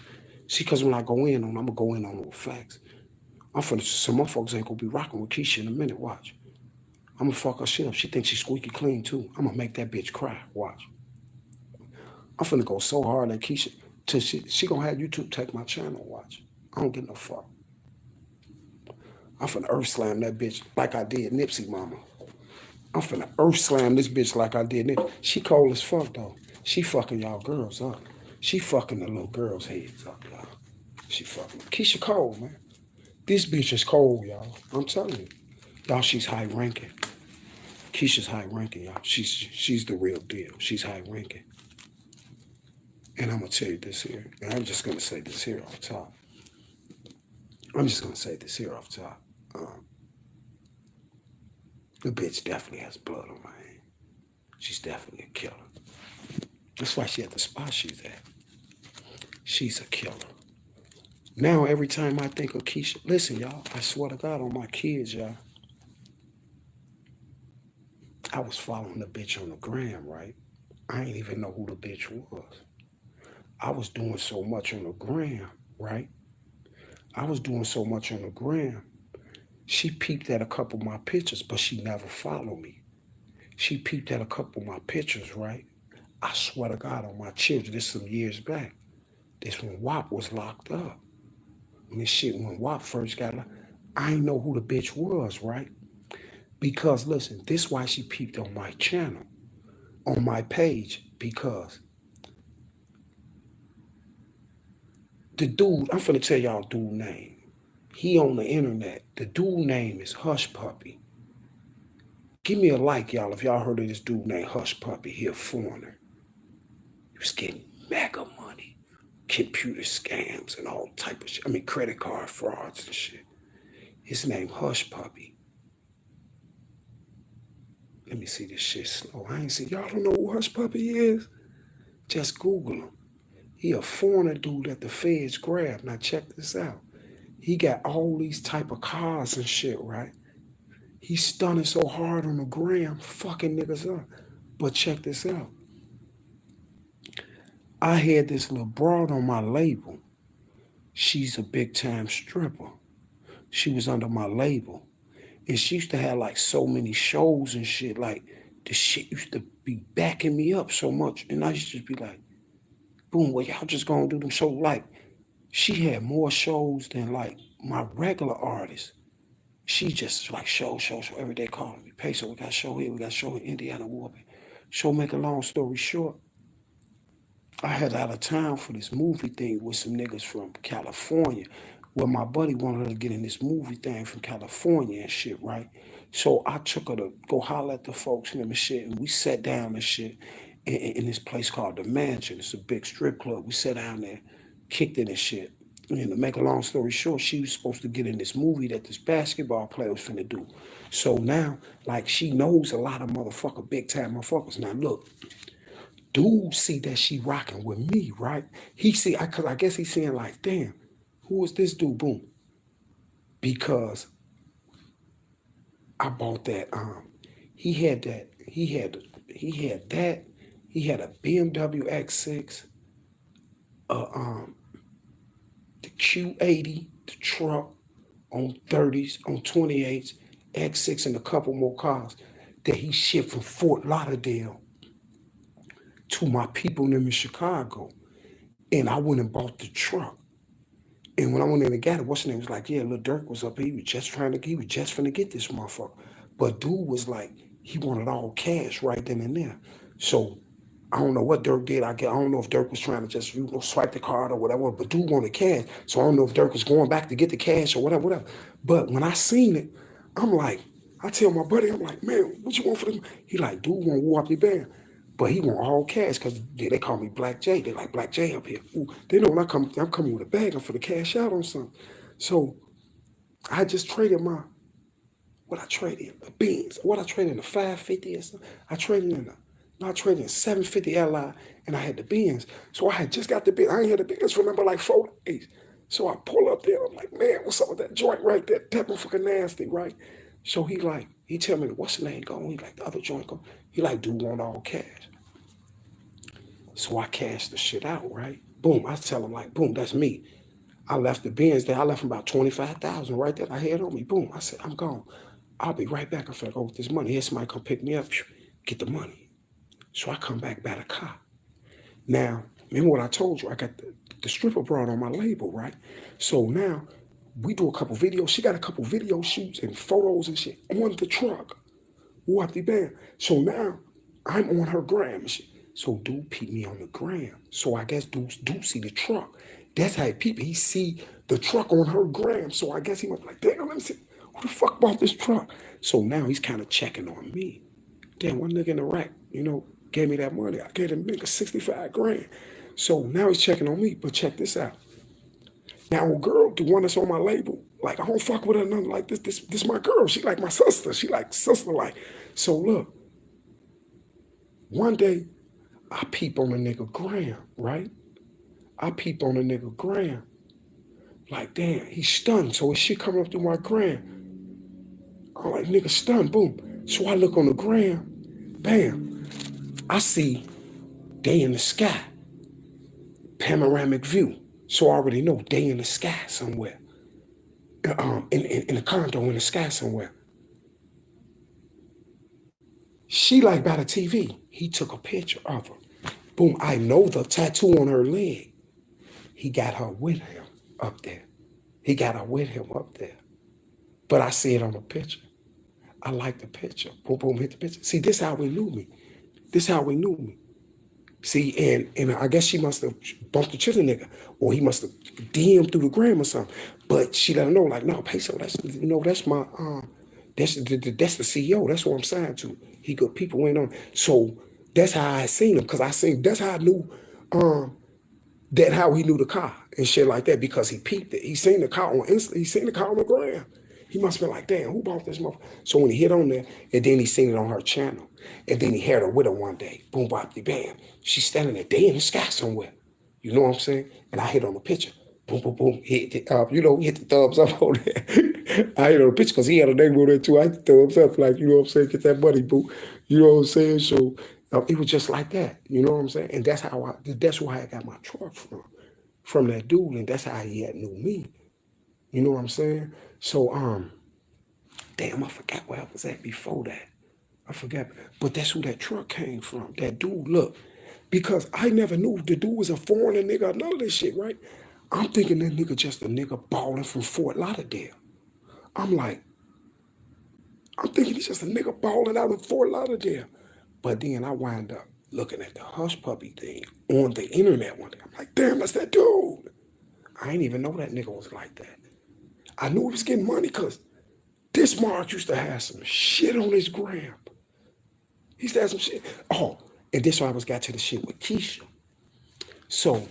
[SPEAKER 1] See, cause when I go in on, I'm gonna go in on with facts. Some motherfuckers ain't gonna be rocking with Keisha in a minute. Watch. I'm gonna fuck her shit up. She thinks she's squeaky clean too. I'm gonna make that bitch cry. Watch. I'm finna go so hard at Keisha till she gonna have YouTube take my channel. Watch. I don't give no fuck. I'm finna earth slam that bitch like I did Nipsey mama. I'm finna earth slam this bitch like I did it. She cold as fuck though. She fucking y'all girls up. She fucking the little girls' heads up, y'all. She fucking Keisha Cole, man. This bitch is cold, y'all. I'm telling you. Y'all, she's high ranking. Keisha's high ranking, y'all. She's the real deal. She's high ranking. And I'm gonna tell you this here. And I'm just gonna say this here off top. I'm just gonna say this here off top. The bitch definitely has blood on my hand. She's definitely a killer. That's why she at the spot she's at. She's a killer. Now, every time I think of Keisha, listen, y'all, I swear to God on my kids, y'all. I was following the bitch on the gram, right? I ain't even know who the bitch was. I was doing so much on the gram, right? I was doing so much on the gram. She peeped at a couple of my pictures, but she never followed me. She peeped at a couple of my pictures, right? I swear to God on my children, this some years back. This when WAP was locked up. When WAP first got locked, I didn't know who the bitch was, right? Because listen, this is why she peeped on my channel, on my page, because the dude, I'm finna tell y'all dude name. He on the internet. The dude name is Hush Puppy. Give me a like, y'all, if y'all heard of this dude named Hush Puppy. He a foreigner. He was getting mega money, computer scams and all type of shit. I mean, credit card frauds and shit. His name Hush Puppy. Let me see this shit slow. I ain't see, y'all don't know who Hush Puppy is? Just Google him. He a foreigner dude that the feds grabbed. Now check this out. He got all these type of cars and shit, right? He's stunning so hard on the gram, fucking niggas up. But check this out. I had this little broad on my label. She's a big time stripper. She was under my label. And she used to have like so many shows and shit. Like the shit used to be backing me up so much. And I used to be like, boom, well, y'all just gonna do them shows. Like, she had more shows than like my regular artists. She just like show every day calling me. Peso, we got a show here, we got a show in Indiana, Warby. So make a long story short, I had out of town for this movie thing with some niggas from California. Well, my buddy wanted her to get in this movie thing from California and shit, right? So I took her to go holler at the folks and shit, and we sat down and shit in this place called The Mansion. It's a big strip club. We sat down there, kicked it and shit. And to make a long story short, she was supposed to get in this movie that this basketball player was finna do. So now, like, she knows a lot of motherfucker, big time motherfuckers. Now look, dude see that she rocking with me, right? He see, cause I guess he's saying like, damn, who is this dude? Boom. Because I bought that, he had that, he had a BMW X6, the Q80, the truck on 30s, on 28s, X6 and a couple more cars that he shipped from Fort Lauderdale to my people in Chicago. And I went and bought the truck. And when I went in and got it, what's his name was like, yeah, Lil Durk was up here. He was just finna get this motherfucker. But dude was like, he wanted all cash right then and there. So I don't know what Durk did. I don't know if Durk was trying to just swipe the card or whatever, but dude wanted cash. So I don't know if Durk was going back to get the cash or whatever. But when I seen it, I'm like, I tell my buddy, I'm like, man, what you want for this? He like, dude want Whoopty Band. But he want all cash because they call me Black J. They like Black J up here. Ooh, they know when I'm coming with a bag, I'm for the cash out on something. So I just traded what I traded, the Benz, what I traded in the 550 or something. I traded in 750 Li, and I had the Benz. So I had just got the Benz. I ain't had the Benz for number like 4 days. So I pull up there. I'm like, man, what's up with that joint right there? That motherfucking nasty, right? So he tell me, what's the name going? He like, the other joint go. He like, dude want all cash. So I cashed the shit out, right? Boom, I tell him like, boom, that's me. I left the Benz there. I left him about 25,000 right there. I had on me. Boom, I said, I'm gone. I'll be right back. I'm finna go with this money. Here, somebody come pick me up, get the money. So I come back by the car. Now, remember what I told you? I got the stripper broad on my label, right? So now we do a couple videos. She got a couple video shoots and photos and shit on the truck. Whoop the bam. So now I'm on her gram and shit. So dude peep me on the gram. So I guess dude see the truck. That's how he peep. He see the truck on her gram. So I guess he must be like, damn, let me see. Who the fuck bought this truck? So now he's kind of checking on me. Damn, one nigga in the rack, gave me that money. I gave him nigga 65 grand. So now he's checking on me. But check this out. Now, a girl, the one that's on my label, like I don't fuck with her nothing like this. This my girl. She like my sister. She like sister like. So look, one day I peep on a nigga gram, right? I peep on a nigga gram. Like, damn, he's stunned. So his shit coming up through my gram. I'm like, nigga stunned, boom. So I look on the gram, bam. I see they in the sky, panoramic view. So I already know they in the sky somewhere. In a condo in the sky somewhere. She like by the TV. He took a picture of her. Boom, I know the tattoo on her leg. He got her with him up there. He got her with him up there. But I see it on the picture. I like the picture. Boom, boom, hit the picture. See, this how we knew me. This how we knew me. See, and I guess she must have bumped into the nigga, or he must have DM'd through the gram or something. But she let him know, like, no, Peso, that's my that's the CEO. That's what I'm signed to. He good people went on. So that's how I seen him, because that's how I knew that how he knew the car and shit like that, because he peeped it. He seen the car on Insta, he seen the car on the gram. He must have been like, damn, who bought this motherfucker? So when he hit on there, and then he seen it on her channel, and then he had her with her one day, boom, bop, bam. She's standing there, they in the sky somewhere. You know what I'm saying? And I hit on the picture, boom, boom, boom, hit it up, hit the thumbs up on there. I hit on the picture because he had a name on there too. I hit the thumbs up, like, you know what I'm saying? Get that money, boo. You know what I'm saying? So it was just like that. You know what I'm saying? And that's why I got my truck from that dude, and that's how he had knew me. You know what I'm saying? So, damn, I forgot where I was at before that. I forgot. But that's who that truck came from. That dude, look, because I never knew the dude was a foreigner nigga or none of this shit, right? I'm thinking that nigga just a nigga balling from Fort Lauderdale. I'm thinking he's just a nigga balling out in Fort Lauderdale. But then I wind up looking at the Hush Puppy thing on the internet one day. I'm like, damn, that's that dude. I ain't even know that nigga was like that. I knew he was getting money because this Mark used to have some shit on his gram. He used to have some shit. Oh, and this why I got to the shit with Keisha. So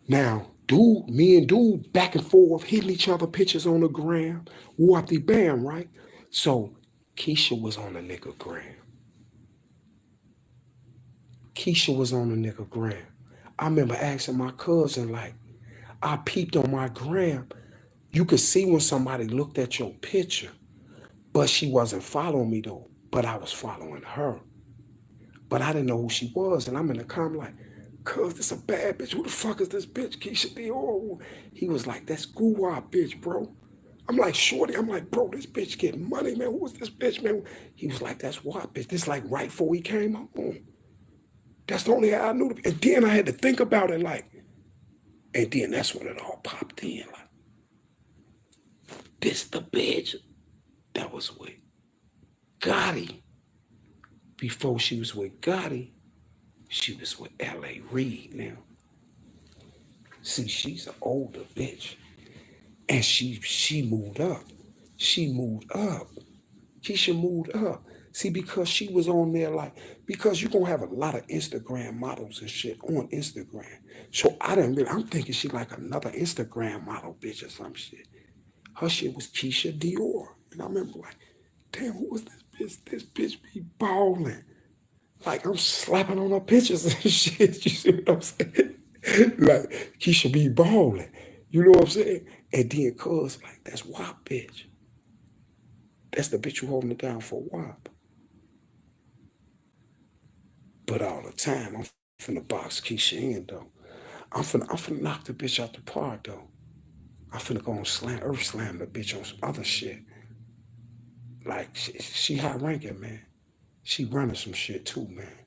[SPEAKER 1] now, me and dude back and forth, hitting each other pictures on the gram, whoop the bam, right? So Keisha was on the nigga gram. Keisha was on the nigga gram. I remember asking my cousin, like, I peeped on my gram. You could see when somebody looked at your picture, but she wasn't following me though. But I was following her. But I didn't know who she was. And I'm in the comment like, cuz this a bad bitch. Who the fuck is this bitch? Keisha Dior. He was like, that's Guwap bitch, bro. I'm like, shorty. I'm like, bro, this bitch getting money, man. Who was this bitch, man? He was like, that's what bitch. This like right before he came home. That's the only how I knew. And then I had to think about it like, and then that's when it all popped in. Like, this the bitch that was with Gotti. Before she was with Gotti, she was with L.A. Reid now. See, she's an older bitch. And she moved up. She moved up. Keisha moved up. See, because she was on there because you're going to have a lot of Instagram models and shit on Instagram. So I'm thinking she like another Instagram model bitch or some shit. Her shit was Keisha Dior. And I remember like, damn, who was this bitch? This bitch be balling. Like I'm slapping on her pictures and shit. You see what I'm saying? Like Keisha be balling. You know what I'm saying? And then cuz like that's WAP bitch. That's the bitch who holding it down for WAP. But all the time I'm finna box Keisha in though. I'm finna knock the bitch out the park though. I'm finna go and earth slam the bitch on some other shit. Like she high ranking, man. She running some shit too, man.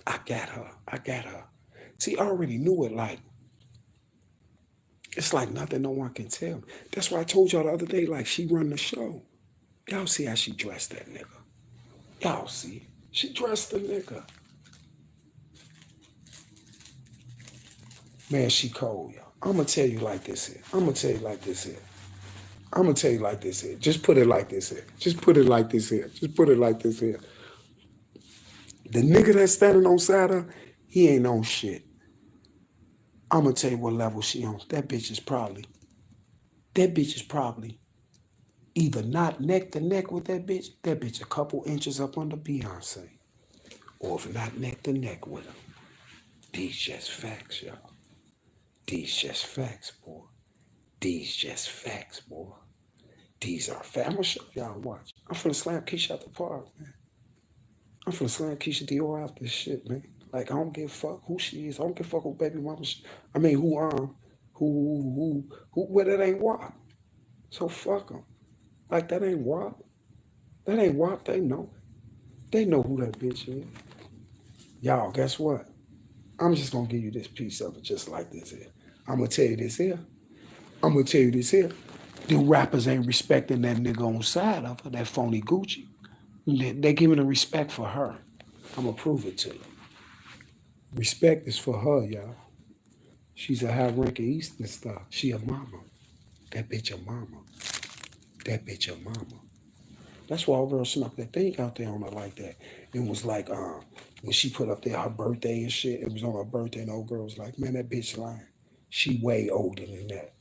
[SPEAKER 1] I got her. I got her. See, I already knew it. Like, it's like nothing no one can tell me. That's why I told y'all the other day, like, she run the show. Y'all see how she dressed that nigga. Y'all see. She dressed the nigga. Man, she cold, y'all. I'm going to tell you like this here. I'm going to tell you like this here. I'm going to tell you like this here. Just put it like this here. Just put it like this here. Just put it like this here. The nigga that's standing on side of her, he ain't on shit. I'm going to tell you what level she on. That bitch is probably either not neck to neck with that bitch a couple inches up under Beyonce. Or if not neck to neck with her. These just facts, y'all. These just facts, boy. These just facts, boy. These are facts. I'm gonna show y'all, watch. I'm finna slam Keisha out the park, man. I'm finna slam Keisha Dior out this shit, man. Like, I don't give a fuck who she is. I don't give a fuck who baby mama I mean, well, that ain't WAP. So fuck them. Like, that ain't WAP. That ain't WAP. They know. They know who that bitch is. Y'all, guess what? I'm just gonna give you this piece of it just like this here. I'm gonna tell you this here. I'm gonna tell you this here. The rappers ain't respecting that nigga on side of her, that phony Gucci. They giving a respect for her. I'm gonna prove it to you. Respect is for her, y'all. She's a high-ranking Eastern star. She a mama. That bitch a mama. That bitch a mama. That's why all girls snuck that thing out there on her like that. It was like, when she put up there her birthday and shit, it was on her birthday, and old girl was like, man, that bitch lying. She way older than that.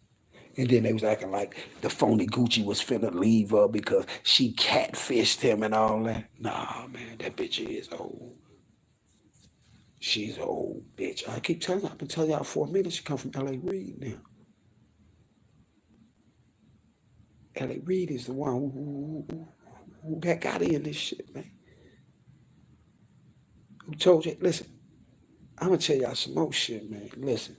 [SPEAKER 1] And then they was acting like the phony Gucci was finna leave her because she catfished him and all that. Nah, man, that bitch is old. She's an old bitch. I keep telling you, I've been telling y'all for a minute, she come from L.A. Reid now. L.A. Reid is the one who got Gotti in this shit, man. Who told you, listen, I'm gonna tell y'all some more shit, man. Listen.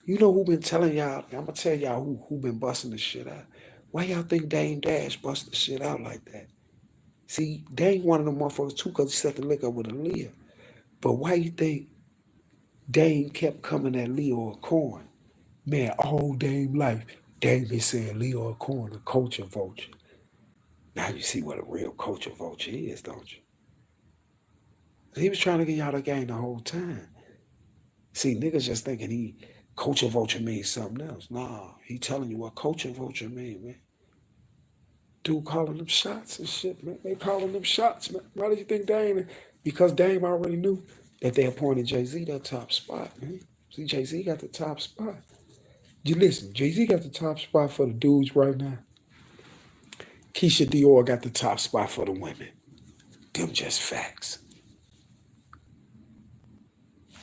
[SPEAKER 1] You know who been telling y'all, I'm gonna tell y'all who been busting this shit out. Why y'all think Dame Dash busted the shit out like that? See, Dame one of them motherfuckers too, because he set the lick up with Aaliyah. But why you think Dame kept coming at Leo Coin? Man, all Dame life, Dame been saying Leo Coin, a culture vulture. Now you see what a real culture vulture is, don't you? He was trying to get y'all the game the whole time. See, niggas just thinking culture vulture means something else. Nah, he telling you what culture vulture mean, man. Dude calling them shots and shit, man. They calling them shots, man. Why do you think Dame? Because Dame already knew that they appointed Jay-Z that top spot, man. See, Jay-Z got the top spot. You listen, Jay-Z got the top spot for the dudes right now. Keisha Dior got the top spot for the women. Them just facts.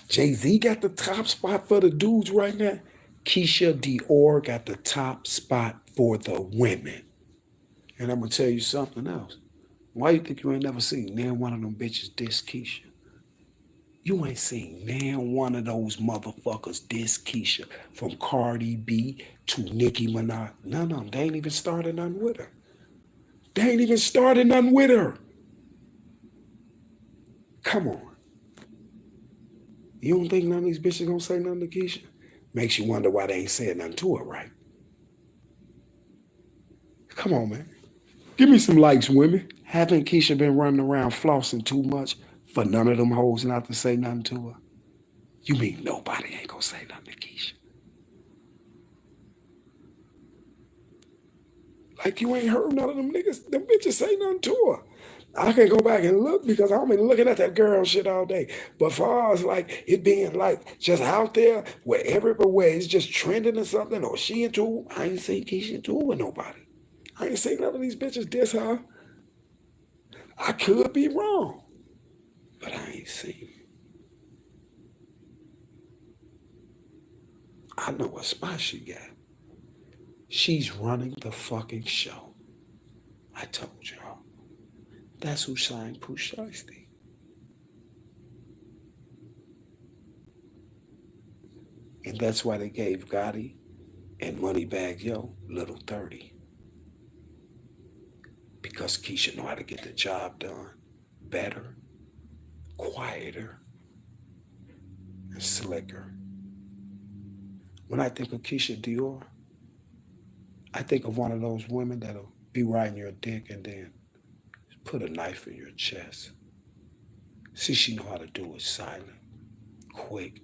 [SPEAKER 1] Jay-Z got the top spot for the dudes right now. Keisha Dior got the top spot for the women. And I'm going to tell you something else. Why you think you ain't never seen nan one of them bitches diss Keisha? You ain't seen nan one of those motherfuckers diss Keisha. From Cardi B to Nicki Minaj. None of them. They ain't even started nothing with her. They ain't even started nothing with her. Come on. You don't think none of these bitches gonna say nothing to Keisha? Makes you wonder why they ain't saying nothing to her, right? Come on, man. Give me some likes, women. Haven't Keisha been running around flossing too much for none of them hoes not to say nothing to her? You mean nobody ain't gonna say nothing to Keisha? Like you ain't heard none of them niggas, them bitches say nothing to her. I can go back and look because I've been looking at that girl shit all day. But far as like it being like just out there where everywhere it's just trending or something, or she into, I ain't seen Keisha into with nobody. I ain't seen none of these bitches diss her. I could be wrong, but I ain't seen. I know what spot she got. She's running the fucking show. I told y'all. That's who signed Pooh Shiesty. And that's why they gave Gotti and Moneybagg Yo little 30. Because Keisha know how to get the job done better, quieter, and slicker. When I think of Keisha Dior, I think of one of those women that'll be riding your dick and then put a knife in your chest. See, she know how to do it silent, quick,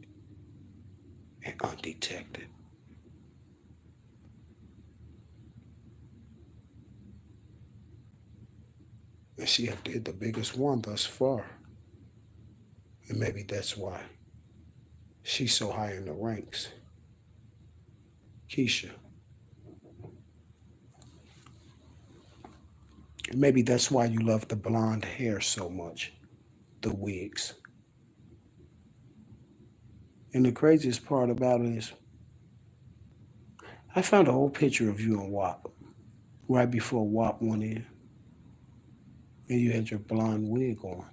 [SPEAKER 1] and undetected. And she have did the biggest one thus far. And maybe that's why she's so high in the ranks. Keisha. Maybe that's why you love the blonde hair so much, the wigs. And the craziest part about it is, I found a old picture of you on WAP right before WAP went in, and you had your blonde wig on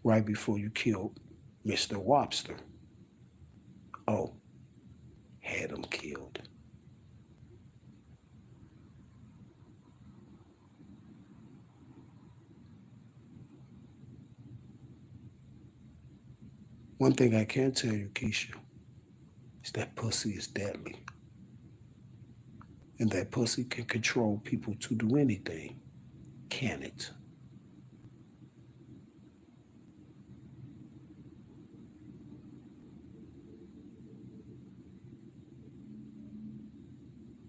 [SPEAKER 1] right before you killed Mr. Wobster. Oh, had him killed. One thing I can tell you, Keisha, is that pussy is deadly. And that pussy can control people to do anything, can it?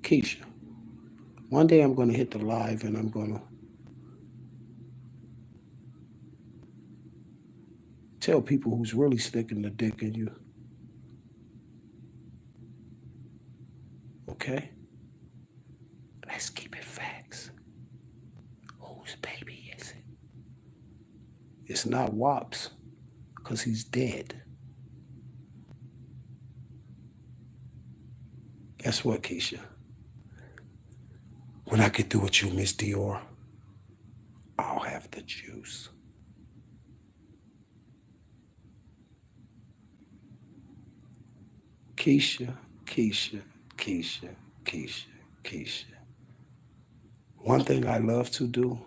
[SPEAKER 1] Keisha, one day I'm going to hit the live and I'm going to tell people who's really sticking the dick in you. Okay? Let's keep it facts. Whose baby is it? It's not WAP's, because he's dead. Guess what, Keisha? When I get through with you, Miss Dior, I'll have the juice. Keisha, Keisha, Keisha, Keisha, Keisha. One thing I love to do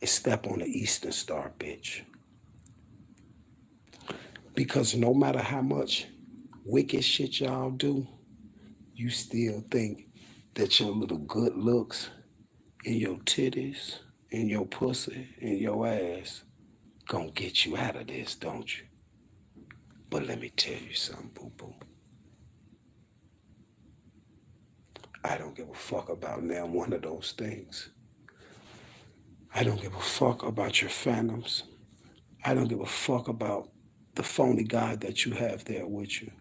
[SPEAKER 1] is step on the Eastern Star, bitch. Because no matter how much wicked shit y'all do, you still think that your little good looks and your titties and your pussy and your ass gonna get you out of this, don't you? But let me tell you something, boo-boo. I don't give a fuck about now one of those things. I don't give a fuck about your phantoms. I don't give a fuck about the phony guy that you have there with you.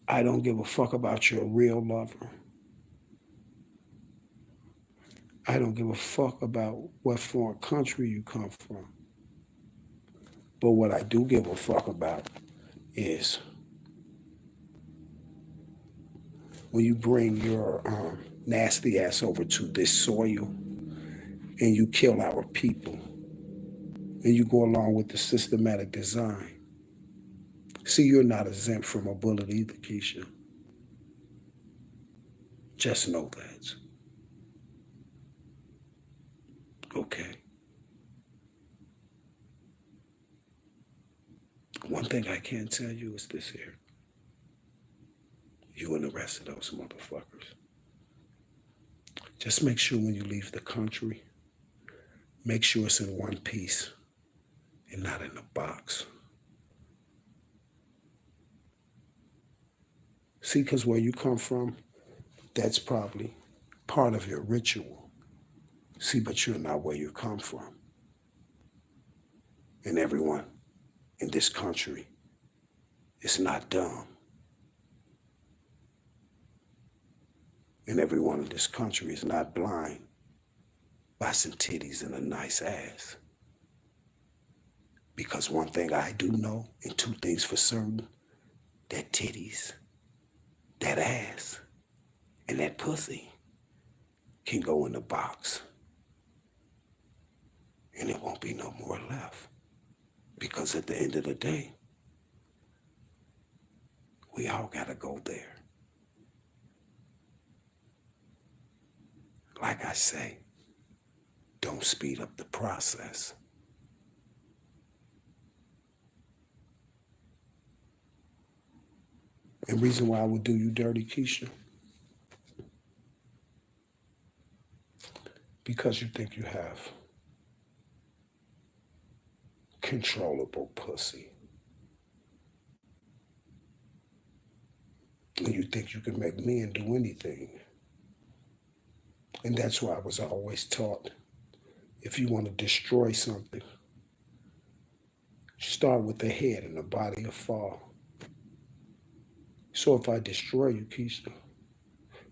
[SPEAKER 1] I don't give a fuck about your real lover. I don't give a fuck about what foreign country you come from. But what I do give a fuck about is when you bring your nasty ass over to this soil and you kill our people and you go along with the systematic design. See, you're not exempt from a bullet either, Keisha. Just know that. Okay. One thing I can tell you is this here. You and the rest of those motherfuckers. Just make sure when you leave the country, make sure it's in one piece and not in a box. See, because where you come from, that's probably part of your ritual. See, but you're not where you come from. And everyone in this country is not dumb. And everyone in this country is not blind by some titties and a nice ass. Because one thing I do know, and two things for certain, that titties, that ass, and that pussy can go in the box. And there won't be no more left. Because at the end of the day, we all gotta go there. Like I say, don't speed up the process. And reason why I would do you dirty, Keisha, because you think you have controllable pussy. And you think you can make men do anything. And that's why I was always taught, if you want to destroy something, start with the head and the body will fall. So if I destroy you, Keisha,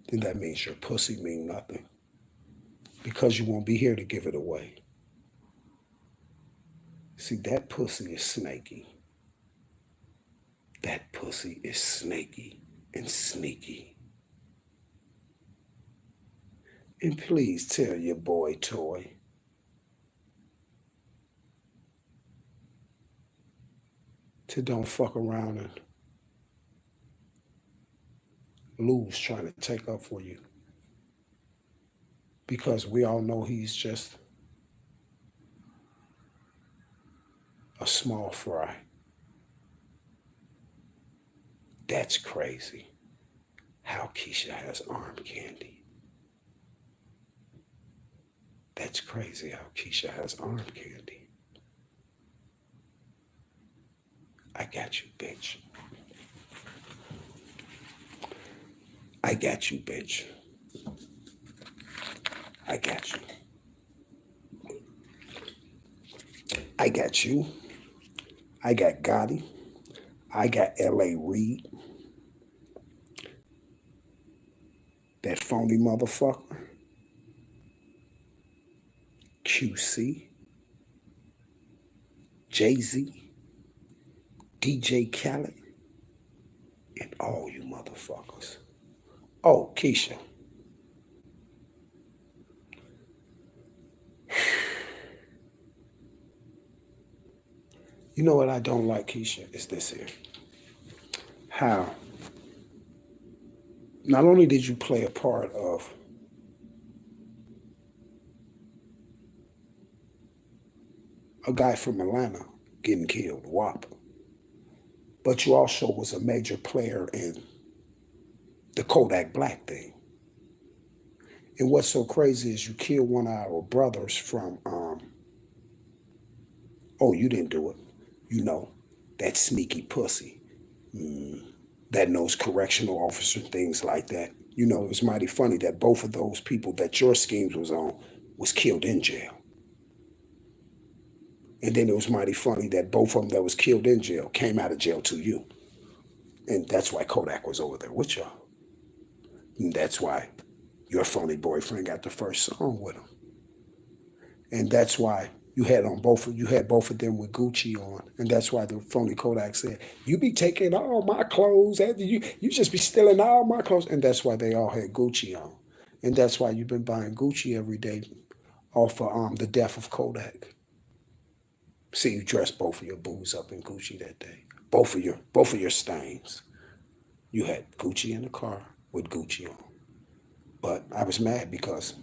[SPEAKER 1] then that means your pussy mean nothing. Because you won't be here to give it away. See, that pussy is snaky. That pussy is snaky and sneaky. And please tell your boy Toy to don't fuck around and lose trying to take up for you. Because we all know he's just a small fry. That's crazy how Keisha has arm candy. That's crazy how Keisha has arm candy. I got you, bitch. I got you, bitch. I got you. I got you. I got Gotti. I got L.A. Reid. That phony motherfucker. QC. Jay-Z. DJ Khaled. And all you motherfuckers. Oh, Keisha. You know what I don't like, Keisha, is this here. How not only did you play a part of a guy from Atlanta getting killed, WAP, but you also was a major player in the Kodak Black thing. And what's so crazy is you killed one of our brothers from, oh, you didn't do it. You know, that sneaky pussy. That knows correctional officer, things like that. You know, it was mighty funny that both of those people that your schemes was on was killed in jail. And then it was mighty funny that both of them that was killed in jail came out of jail to you. And that's why Kodak was over there with y'all. And that's why your phony boyfriend got the first song with him. And that's why you had both of them with Gucci on. And that's why the phony Kodak said, you be taking all my clothes, you just be stealing all my clothes. And that's why they all had Gucci on. And that's why you've been buying Gucci every day off of the death of Kodak. See, you dressed both of your boos up in Gucci that day. Both of your stains. You had Gucci in the car with Gucci on. But I was mad because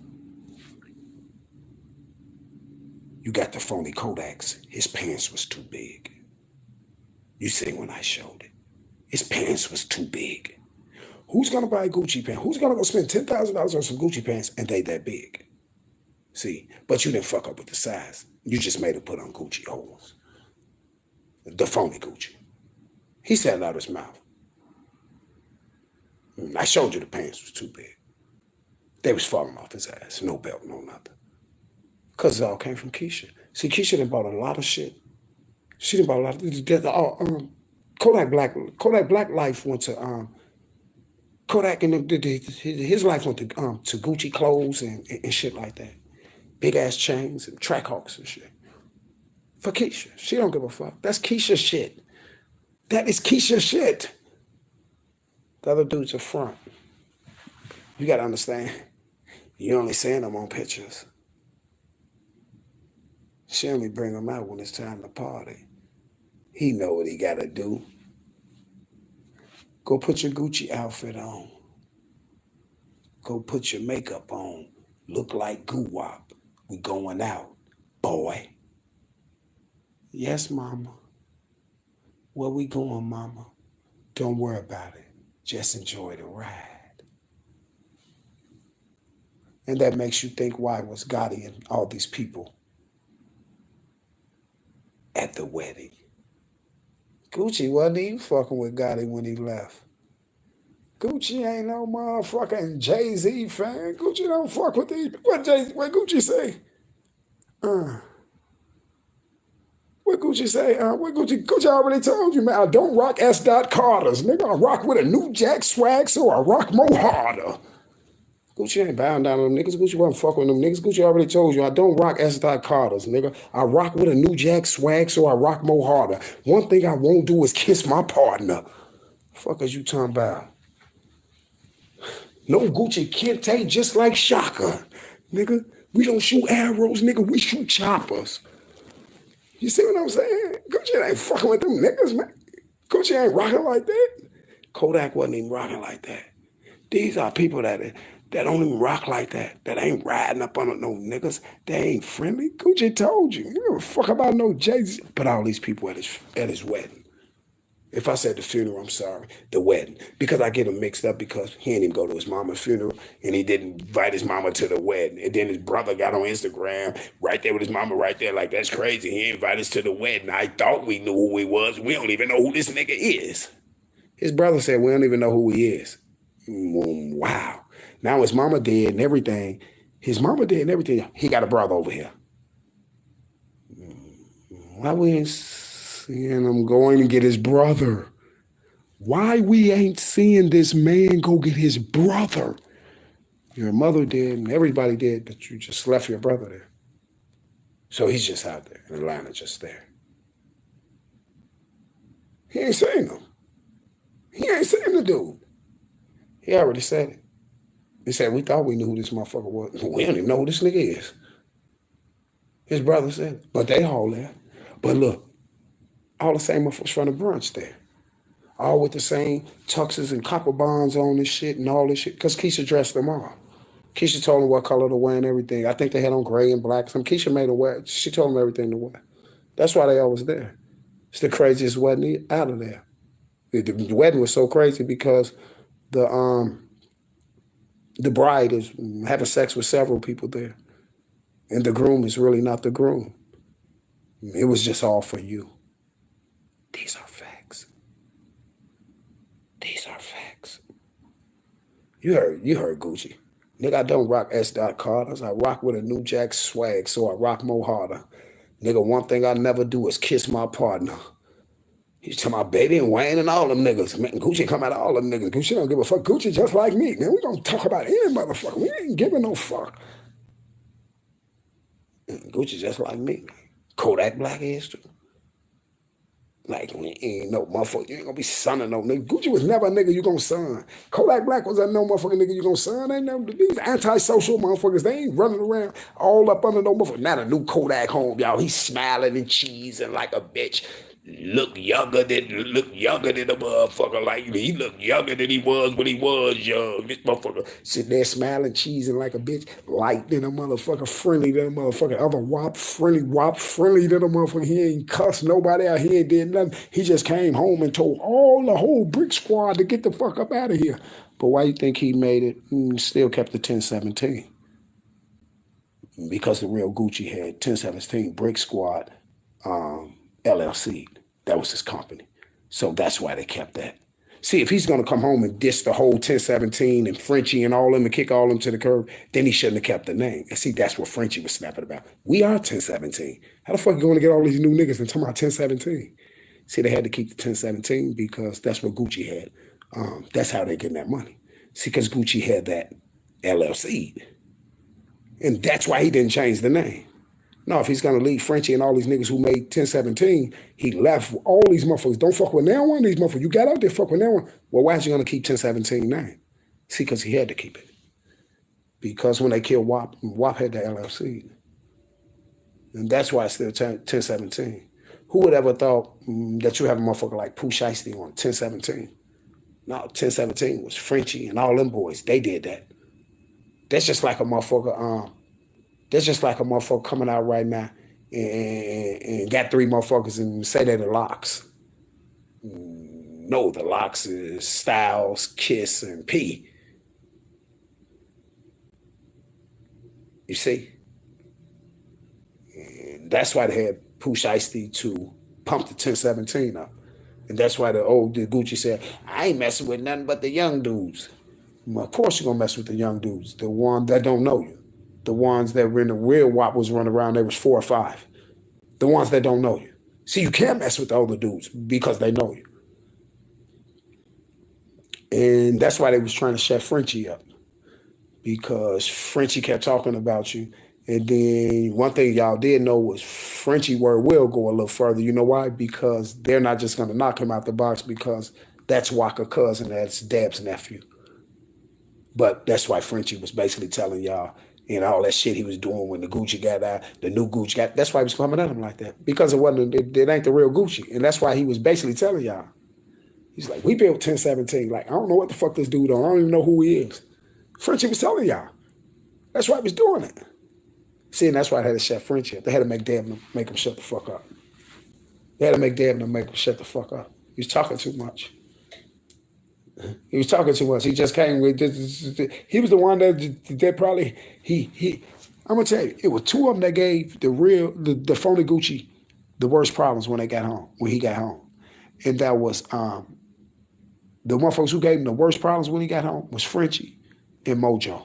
[SPEAKER 1] you got the phony Kodaks. His pants was too big. You see when I showed it. His pants was too big. Who's gonna buy Gucci pants? Who's gonna go spend $10,000 on some Gucci pants and they that big? See, but you didn't fuck up with the size. You just made it put on Gucci holes. The phony Gucci. He said it out of his mouth. I showed you the pants was too big. They was falling off his ass. No belt, no nothing. Because it all came from Keisha. See, Keisha done bought a lot of shit. She done bought a lot of Kodak Black life went to Kodak and his life went to Gucci clothes and shit like that. Big ass chains and Trackhawks and shit. For Keisha. She don't give a fuck. That's Keisha shit. That is Keisha shit. The other dude's a front. You gotta understand. You only seeing them on pictures. She only bring them out when it's time to party. He know what he gotta do. Go put your Gucci outfit on. Go put your makeup on. Look like Goo-Wop. We going out, boy. Yes, mama. Where we going, mama? Don't worry about it. Just enjoy the ride. And that makes you think, why was Gotti and all these people at the wedding? Gucci wasn't even fucking with Gotti when he left. Gucci ain't no motherfucking Jay-Z fan. Gucci don't fuck with these. What Gucci say? What Gucci say? What Gucci already told you, man. I don't rock S. Carter's, nigga. I rock with a new Jack swag, so I rock more harder. Gucci ain't bowing down to them niggas. Gucci wasn't fucking with them niggas. Gucci already told you, I don't rock S. Carter's, nigga. I rock with a new Jack swag, so I rock more harder. One thing I won't do is kiss my partner. Fuck is you talking about? No Gucci Kente, just like Shaka, nigga. We don't shoot arrows, nigga. We shoot choppers. You see what I'm saying? Gucci ain't fucking with them niggas, man. Gucci ain't rocking like that. Kodak wasn't even rocking like that. These are people that don't even rock like that. That ain't riding up on no niggas. They ain't friendly. Gucci told you. You don't fuck about no Jay-Z. But all these people at his wedding. If I said the funeral, I'm sorry. The wedding. Because I get him mixed up because he didn't even go to his mama's funeral and he didn't invite his mama to the wedding. And then his brother got on Instagram right there with his mama right there like, that's crazy. He invited us to the wedding. I thought we knew who he was. We don't even know who this nigga is. His brother said, we don't even know who he is. Wow. Now his mama dead and everything. His mama dead and everything. He got a brother over here. Why we ain't seeing him going and get his brother? Why we ain't seeing this man go get his brother? Your mother did and everybody did, but you just left your brother there. So he's just out there in Atlanta, just there. He ain't saying him. He ain't saying the dude. He already said it. He said, we thought we knew who this motherfucker was. We don't even know who this nigga is. His brother said, but they all there. But look, all the same motherfuckers from the brunch there. All with the same tuxes and copper bonds on and shit and all this shit. Because Keisha dressed them all. Keisha told them what color to wear and everything. I think they had on gray and black. Keisha made them wear. She told them everything to wear. That's why they always there. It's the craziest wedding out of there. The wedding was so crazy because the bride is having sex with several people there. And the groom is really not the groom. It was just all for you. These are facts. These are facts. You heard Gucci. Nigga, I don't rock S. Carter's. I rock with a new Jack swag, so I rock more harder. Nigga, one thing I never do is kiss my partner. He's talking about Baby and Wayne and all them niggas. Man, Gucci come out of all them niggas. Gucci don't give a fuck. Gucci just like me. Man, we don't talk about any motherfucker. We ain't giving no fuck. Gucci just like me. Kodak Black is too. Like, we ain't no motherfucker. You ain't gonna be sonning no nigga. Gucci was never a nigga you gonna son. Kodak Black was a no motherfucking nigga you gonna son. Ain't never, these antisocial motherfuckers, they ain't running around all up under no motherfucker. Now the new Kodak home, y'all, he's smiling and cheesing like a bitch. Look younger than a motherfucker. Like, he looked younger than he was when he was young. This motherfucker sitting there smiling, cheesing like a bitch, light than a motherfucker, friendly than a motherfucker, other wop friendly than a motherfucker. He ain't cussed nobody out. He ain't did nothing. He just came home and told all the whole brick squad to get the fuck up out of here. But why you think he made it? Still kept the 1017. Because the real Gucci had 1017 Brick Squad LLC. That was his company. So that's why they kept that. See, if he's going to come home and diss the whole 1017 and Frenchie and all them and kick all them to the curb, then he shouldn't have kept the name. And see, that's what Frenchie was snapping about. We are 1017. How the fuck you going to get all these new niggas and talking about 1017? See, they had to keep the 1017 because that's what Gucci had. That's how they getting that money. See, because Gucci had that LLC. And that's why he didn't change the name. No, if he's going to leave Frenchie and all these niggas who made 1017, he left all these motherfuckers. Don't fuck with now one of these motherfuckers. You got out there, fuck with now one. Well, why is he going to keep 1017 name? See, because he had to keep it. Because when they killed WAP, WAP had the LLC. And that's why it's still 1017. Who would ever thought that you have a motherfucker like Pooh Shiesty on 1017? No, 1017 was Frenchie and all them boys. They did that. That's just like a motherfucker. That's just like a motherfucker coming out right now and got three motherfuckers and say they're the Locks. No, the Locks is Styles, Kiss, and P. You see? And that's why they had Pooh Shiesty to pump the 1017 up. And that's why the Gucci said, I ain't messing with nothing but the young dudes. Well, of course you're going to mess with the young dudes, the ones that don't know you. The ones that were in the real WAP was running around, they was 4 or 5. The ones that don't know you. See, you can't mess with the older dudes because they know you. And that's why they was trying to shut Frenchie up. Because Frenchie kept talking about you. And then one thing y'all did know was Frenchie word will go a little further. You know why? Because they're not just going to knock him out the box because that's Waka cousin, that's Dab's nephew. But that's why Frenchie was basically telling y'all, and all that shit he was doing when the Gucci got out, the new Gucci got, that's why he was coming at him like that. Because it ain't the real Gucci. And that's why he was basically telling y'all. He's like, we built 1017. Like, I don't know what the fuck this dude on. I don't even know who he is. Frenchie was telling y'all. That's why he was doing it. See, and that's why I had to shut Frenchie up. They had to make Dab make him shut the fuck up. They had to make Dab make him shut the fuck up. He was talking too much. He was talking too much. He just came with this. He was the one that probably I'm gonna tell you, it was 2 of them that gave the phony Gucci the worst problems when he got home. And that was the one folks who gave him the worst problems when he got home was Frenchie and Mojo.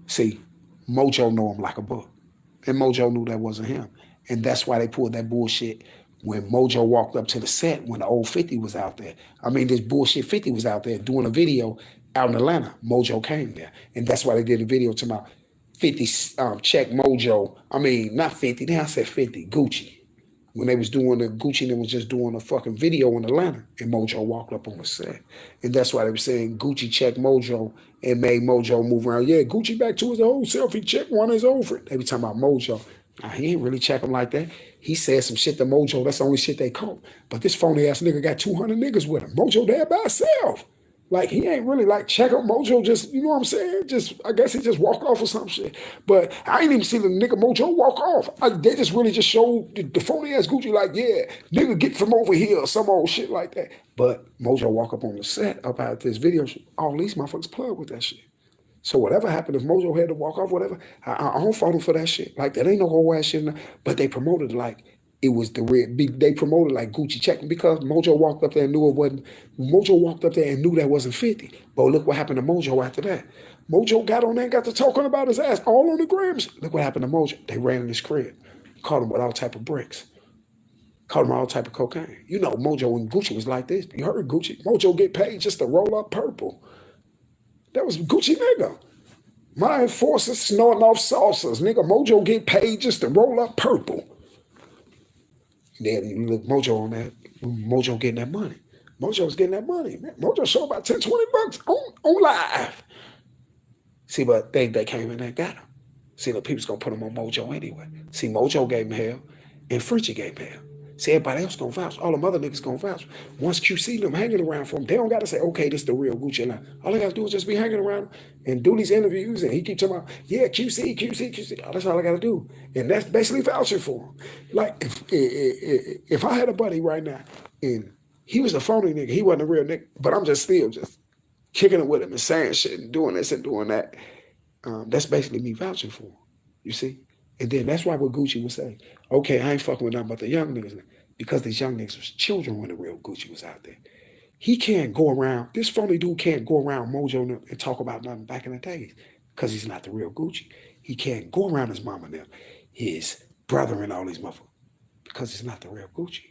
[SPEAKER 1] See, Mojo knew him like a book. And Mojo knew that wasn't him. And that's why they pulled that bullshit when Mojo walked up to the set when the old 50 was out there. I mean, this bullshit 50 was out there doing a video out in Atlanta. Mojo came there. And that's why they did a video to my 50 check Mojo. I mean, not 50, now I said 50, Gucci. When they was doing the Gucci, they was just doing a fucking video in Atlanta. And Mojo walked up on the set. And that's why they were saying Gucci checked Mojo and made Mojo move around. Yeah, Gucci back to his old self. He checked one of his old friends. They be talking about Mojo. Nah, he ain't really check him like that. He said some shit to Mojo. That's the only shit they caught. But this phony ass nigga got 200 niggas with him. Mojo there by himself. Like, he ain't really like check up Mojo, just, you know what I'm saying? Just, I guess he just walked off or some shit. But I ain't even seen the nigga Mojo walk off. They just really just showed the phony ass Gucci like, yeah, nigga get from over here or some old shit like that. But Mojo walk up on the set up out this video, all these motherfuckers plug with that shit. So whatever happened, if Mojo had to walk off, whatever, I don't fault him for that shit. Like, that ain't no whole ass shit. But they promoted like it was the real. They promoted like Gucci checking because Mojo walked up there and knew it wasn't. Mojo walked up there and knew that wasn't 50. But look what happened to Mojo after that. Mojo got on there and got to talking about his ass all on the grams. Look what happened to Mojo. They ran in his crib, caught him with all type of bricks, caught him with all type of cocaine. You know, Mojo and Gucci was like this. You heard Gucci. Mojo get paid just to roll up purple. That was Gucci nigga. My enforcers snorting off saucers. Nigga, Mojo get paid just to roll up purple. Then you look Mojo on that. Mojo getting that money. Mojo's getting that money. Man. Mojo showed about 10, 20 bucks on live. See, but they came in and got him. See, the people's gonna put him on Mojo anyway. See, Mojo gave him hell, and Frenchie gave him hell. See, everybody else gonna vouch. All them other niggas gonna vouch. Once QC them hanging around for him, they don't gotta say, okay, this is the real Gucci line. All they gotta do is just be hanging around and do these interviews, and he keep talking about, yeah, QC. That's all I gotta do. And that's basically vouching for him. Like, if I had a buddy right now, and he was a phony nigga, he wasn't a real nigga, but I'm just still just kicking it with him and saying shit and doing this and doing that, that's basically me vouching for him, you see? And then that's why what Gucci was saying, okay, I ain't fucking with nothing but the young niggas, because these young niggas was children when the real Gucci was out there. He can't go around, this phony dude can't go around Mojo and talk about nothing back in the days, because he's not the real Gucci. He can't go around his mama now, his brother and all these motherfuckers, because he's not the real Gucci.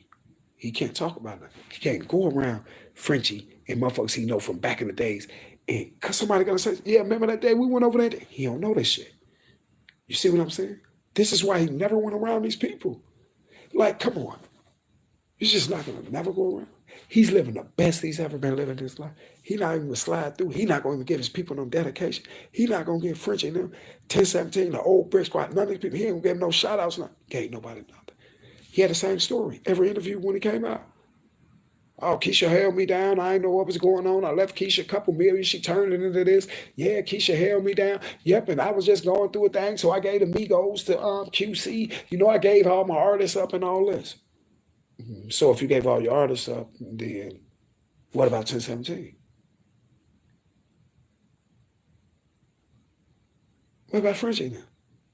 [SPEAKER 1] He can't talk about it. He can't go around Frenchie and motherfuckers he know from back in the days. And because somebody gonna say, yeah, remember that day we went over there? He don't know this shit. You see what I'm saying? This is why he never went around these people. Like, come on. He's just not gonna never go around. He's living the best he's ever been living his life. He not even gonna slide through. He not gonna even give his people no dedication. He not gonna give Frenchie and them 1017, the old brick squad, none of these people. He ain't gonna give no shout outs. Gave nobody nothing. He had the same story every interview when he came out. Oh, Keisha held me down. I didn't know what was going on. I left Keisha a couple million. She turned it into this. Yeah, Keisha held me down. Yep, and I was just going through a thing, so I gave the Migos to QC. You know, I gave all my artists up and all this. So if you gave all your artists up, then what about 1017? What about Frenchie now?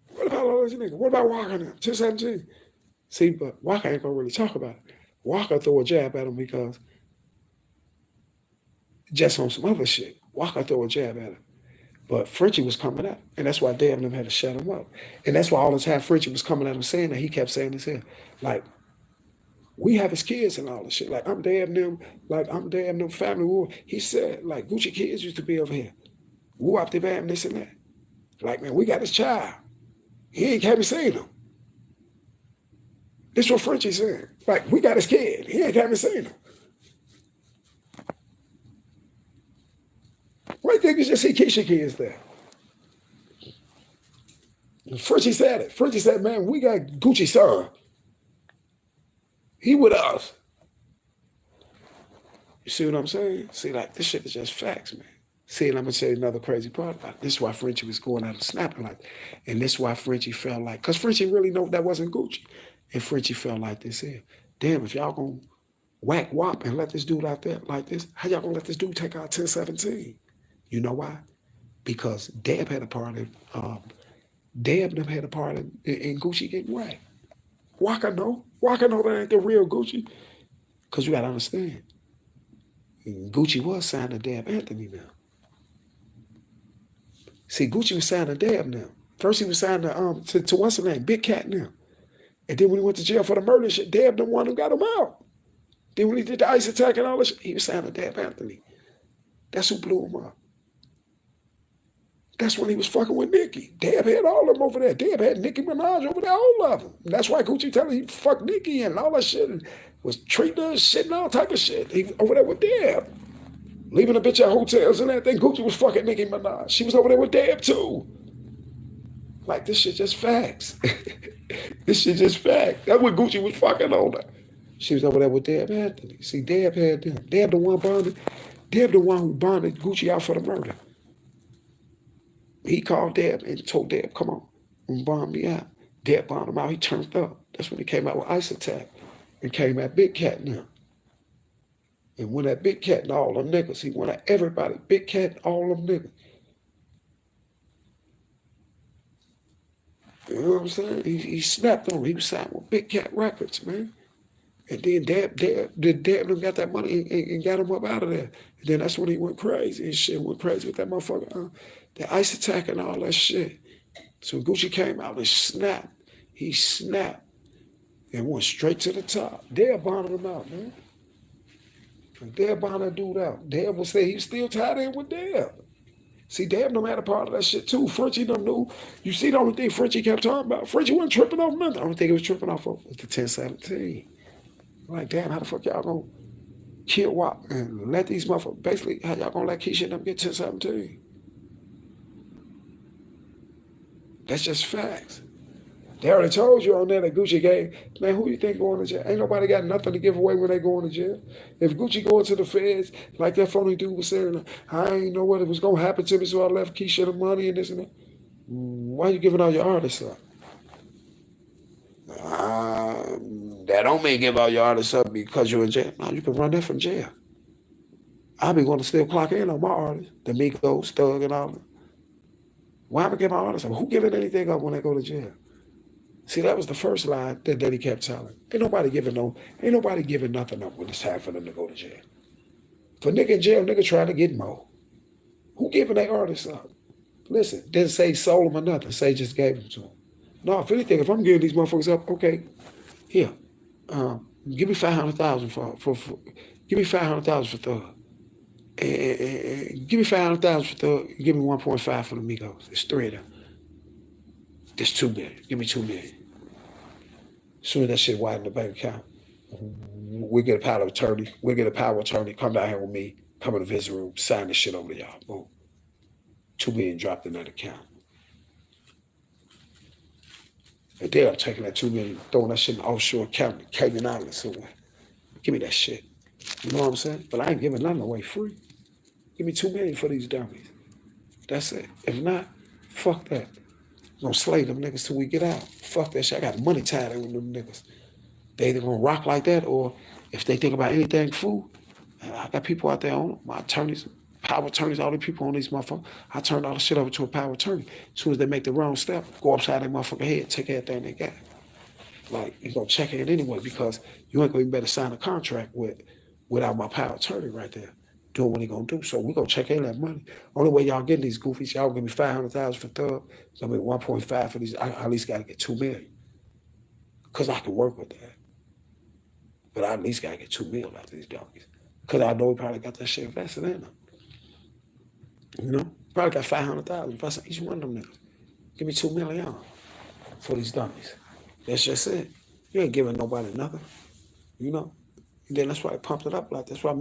[SPEAKER 1] What about all those niggas? What about Walker now? 217. See, but Walker ain't gonna really talk about it. Walker throw a jab at him because just on some other shit. Walker throw a jab at him. But Frenchie was coming out. And that's why Dab and them had to shut him up. And that's why all the time Frenchie was coming at him saying that, he kept saying this here. Like, we have his kids and all this shit. Like, I'm damn them, family war. He said, like, Gucci kids used to be over here. Woo up the bam, this and that. Like, man, we got his child. He ain't haven't seen him. This what Frenchie said. Like, we got his kid. He ain't haven't seen him. Why think you just see Keisha kids there? Frenchie said it. Frenchie said, man, we got Gucci's son. He with us. You see what I'm saying? See, like, this shit is just facts, man. See, and I'm going to tell you another crazy part about it. This is why Frenchie was going out and snapping like, and this is why Frenchie felt like, because Frenchie really know that wasn't Gucci. And Frenchie felt like this here. Damn, if y'all going to whack whop and let this dude out there like this, how y'all going to let this dude take out 1017? You know why? Because Dab had a part in, Dab and them had a part in Gucci getting whacked. Walker know that ain't the real Gucci. Because you got to understand, Gucci was signed to Dab Anthony now. See, Gucci was signed to Dab now. First he was signed to what's her name, Big Cat now. And then when he went to jail for the murder shit, Dab the one who got him out. Then when he did the ice attack and all this shit, he was signed to Dab Anthony. That's who blew him up. That's when he was fucking with Nicki. Dab had all of them over there. Dab had Nicki Minaj over there, all of them. And that's why Gucci telling him he fucked Nicki and all that shit and was treating her shit and all type of shit. He was over there with Dab. Leaving a bitch at hotels and everything. Gucci was fucking Nicki Minaj. She was over there with Dab too. Like, this shit just facts. This shit just facts. That's what Gucci was fucking on her. She was over there with Dab Anthony. See, Dab had them. Dab the one bonded. Dab the one who bonded Gucci out for the murder. He called Dab and told Dab, come on, and bond me out. Dab bonded him out. He turned up. That's when he came out with Ice Attack and came at Big Cat now. And went at Big Cat and all them niggas. He went at everybody. Big Cat, all them niggas. You know what I'm saying? He snapped on him. He was signed with Big Cat Records, man. And then Dab got that money and got him up out of there. And then that's when he went crazy and shit. Went crazy with that motherfucker, the Ice Attack and all that shit. So Gucci came out and snapped. He snapped and went straight to the top. Dab bonded him out, man. Dab bonded that dude out. Dab was saying he was still tied in with Dab. See, Dab no had a part of that shit too. Frenchie done knew. You see the only thing Frenchie kept talking about? Frenchie wasn't tripping off nothing. The only thing he was tripping off of was the 1017. Like, damn, how the fuck y'all gonna kill WAP and let these motherfuckers, basically, how y'all gonna let Keisha and them get 1017? That's just facts. They already told you on there that Gucci gave, man, who you think going to jail? Ain't nobody got nothing to give away when they going to jail. If Gucci going to the feds, like that phony dude was saying, I ain't know what was going to happen to me, so I left Keisha the money and this and that. Why you giving all your artists up? That don't mean give all your artists up because you're in jail. No, you can run that from jail. I'll be going to still clock in on my artists, the Migos, Thug, and all that. Why am I giving my artists up? Who giving anything up when they go to jail? See, that was the first line that he kept telling. Ain't nobody giving nothing up when it's time for them to go to jail. For nigga in jail, nigga trying to get more. Who giving their artists up? Listen, didn't say sold them or nothing. Say just gave them to them. No, if anything, if I'm giving these motherfuckers up, okay, here, give me 500,000 for give me 500,000 for Thug. Give me 500,000 for Thug. Give me 1.5 for the Migos. It's 3 of them. There's 2 million. Give me 2 million. As soon as that shit widen the bank account, we'll get a power of attorney. We'll get a power of attorney. Come down here with me. Come in the visit room. Sign this shit over to y'all. Boom. 2 million dropped in that account. And then I'm taking that 2 million, throwing that shit in the offshore account in Cayman Islands somewhere. Give me that shit. You know what I'm saying? But I ain't giving nothing away free. Give me 2 million for these dummies. That's it. If not, fuck that. I'm gonna slay them niggas till we get out. Fuck that shit. I got money tied in with them niggas. They either gonna rock like that, or if they think about anything food, I got people out there on them, my attorneys, Power attorneys, all the people on these motherfuckers. I turn all the shit over to a power attorney. As soon as they make the wrong step, go upside their motherfucking head, take everything they got. Like, you gonna check it anyway because you ain't gonna even better sign a contract without my power attorney right there doing what he gonna do. So we gonna check in that money. Only way y'all getting these goofies, y'all give me 500,000 for Thug. It's gonna be 1.5 for these. I at least gotta get 2 million. Cause I can work with that. But I at least gotta get 2 million out of these donkeys. Cause I know he probably got that shit invested in them. You know? Probably got 500,000. If I say each one of them niggas, give me 2 million for these dummies. That's just it. You ain't giving nobody nothing. You know? And then that's why it pumped it up like that. That's why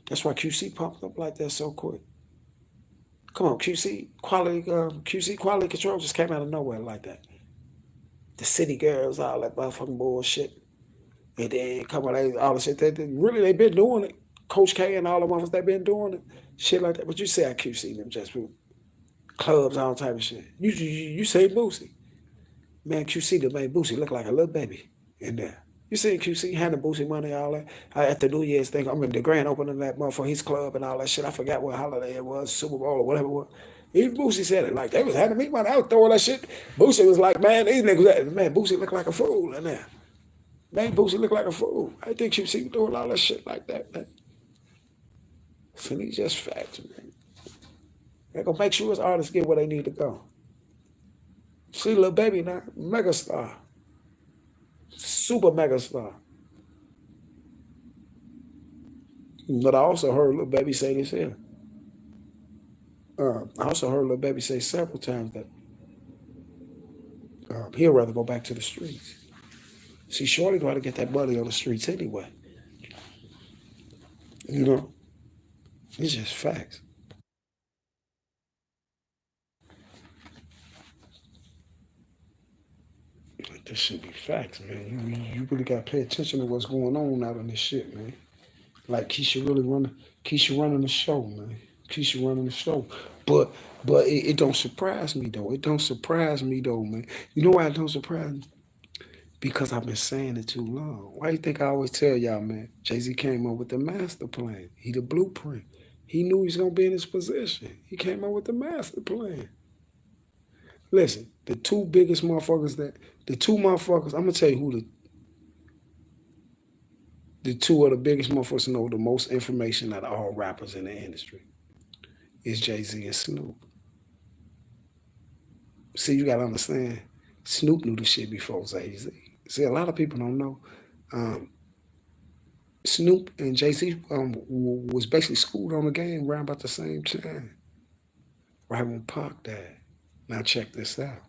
[SPEAKER 1] that's why QC pumped up like that so quick. Come on, QC quality control just came out of nowhere like that. The city girls, all that motherfucking bullshit. And then come on, all the shit. They been doing it. Coach K and all the motherfuckers, they been doing it. Shit like that. But you say I QC them just clubs, all type of shit. You say Boosie. Man, QC that made Boosie look like a little baby in there. You see QC handing Boosie money, all that. At the New Year's thing, I remember the grand opening of that motherfucker, his club and all that shit. I forgot what holiday it was, Super Bowl or whatever it was. Even Boosie said it, like, they was handing me money. I was throwing that shit. Boosie was like, man, these niggas, man, Boosie look like a fool in there. Man, Boosie look like a fool. I think QC doing all that shit like that, man. So these just facts, man. They're gonna make sure his artists get where they need to go. See, Lil Baby now, megastar. Super megastar. But I also heard Lil Baby say this here. I also heard Lil Baby say several times that he'd rather go back to the streets. See, Shorty got to get that money on the streets anyway. You know? It's just facts. Like, this should be facts, man. You really got to pay attention to what's going on out in this shit, man. Like Keisha running the show, man. Keisha running the show. But it don't surprise me though. It don't surprise me though, man. You know why it don't surprise me? Because I've been saying it too long. Why you think I always tell y'all, man? Jay-Z came up with the master plan. He the blueprint. He knew he was gonna be in this position. He came up with the master plan. Listen, the two motherfuckers, I'm gonna tell you who the two of the biggest motherfuckers know the most information out of all rappers in the industry is Jay-Z and Snoop. See, you gotta understand, Snoop knew the shit before Jay-Z. See, a lot of people don't know. Snoop and Jay-Z was basically schooled on the game around about the same time, right when Pac died. Now check this out.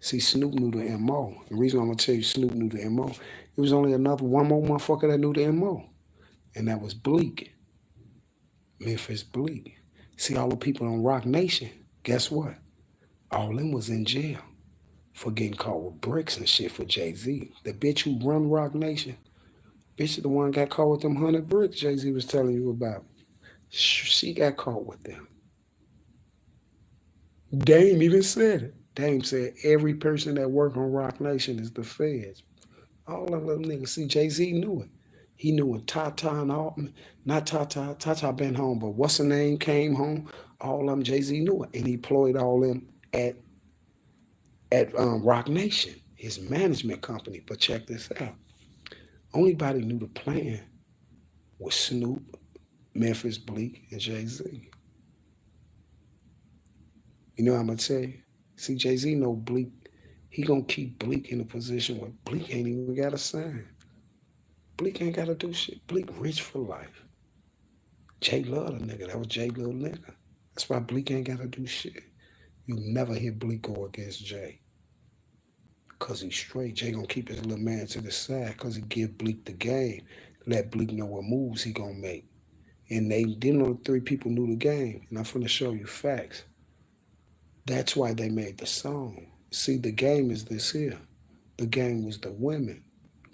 [SPEAKER 1] See, Snoop knew the MO. The reason I'm gonna tell you Snoop knew the MO, it was only one more motherfucker that knew the MO, and that was Bleak. Memphis Bleak. See, all the people on Rock Nation, guess what? All of them was in jail for getting caught with bricks and shit for Jay-Z. The bitch who run Rock Nation, bitch is the one got caught with them 100 bricks Jay-Z was telling you about. She got caught with them. Dame even said it. Dame said every person that work on Rock Nation is the feds. All of them niggas. See, Jay-Z knew it. He knew when Tata and all, not Tata been home, but what's her name came home. All of them, Jay-Z knew it. And he employed all of them at Rock Nation, his management company. But check this out. Only body knew the plan was Snoop, Memphis Bleak, and Jay-Z. You know what I'm going to tell you? See, Jay-Z know Bleak. He going to keep Bleak in a position where Bleak ain't even got a sign. Bleak ain't got to do shit. Bleak rich for life. Jay love the nigga. That was Jay little nigga. That's why Bleak ain't got to do shit. You never hear Bleak go against Jay. Because he's straight. Jay going to keep his little man to the side because he give Bleak the game. Let Bleak know what moves he going to make. And them only three people knew the game. And I'm finna show you facts. That's why they made the song. See, the game is this here. The game was the women.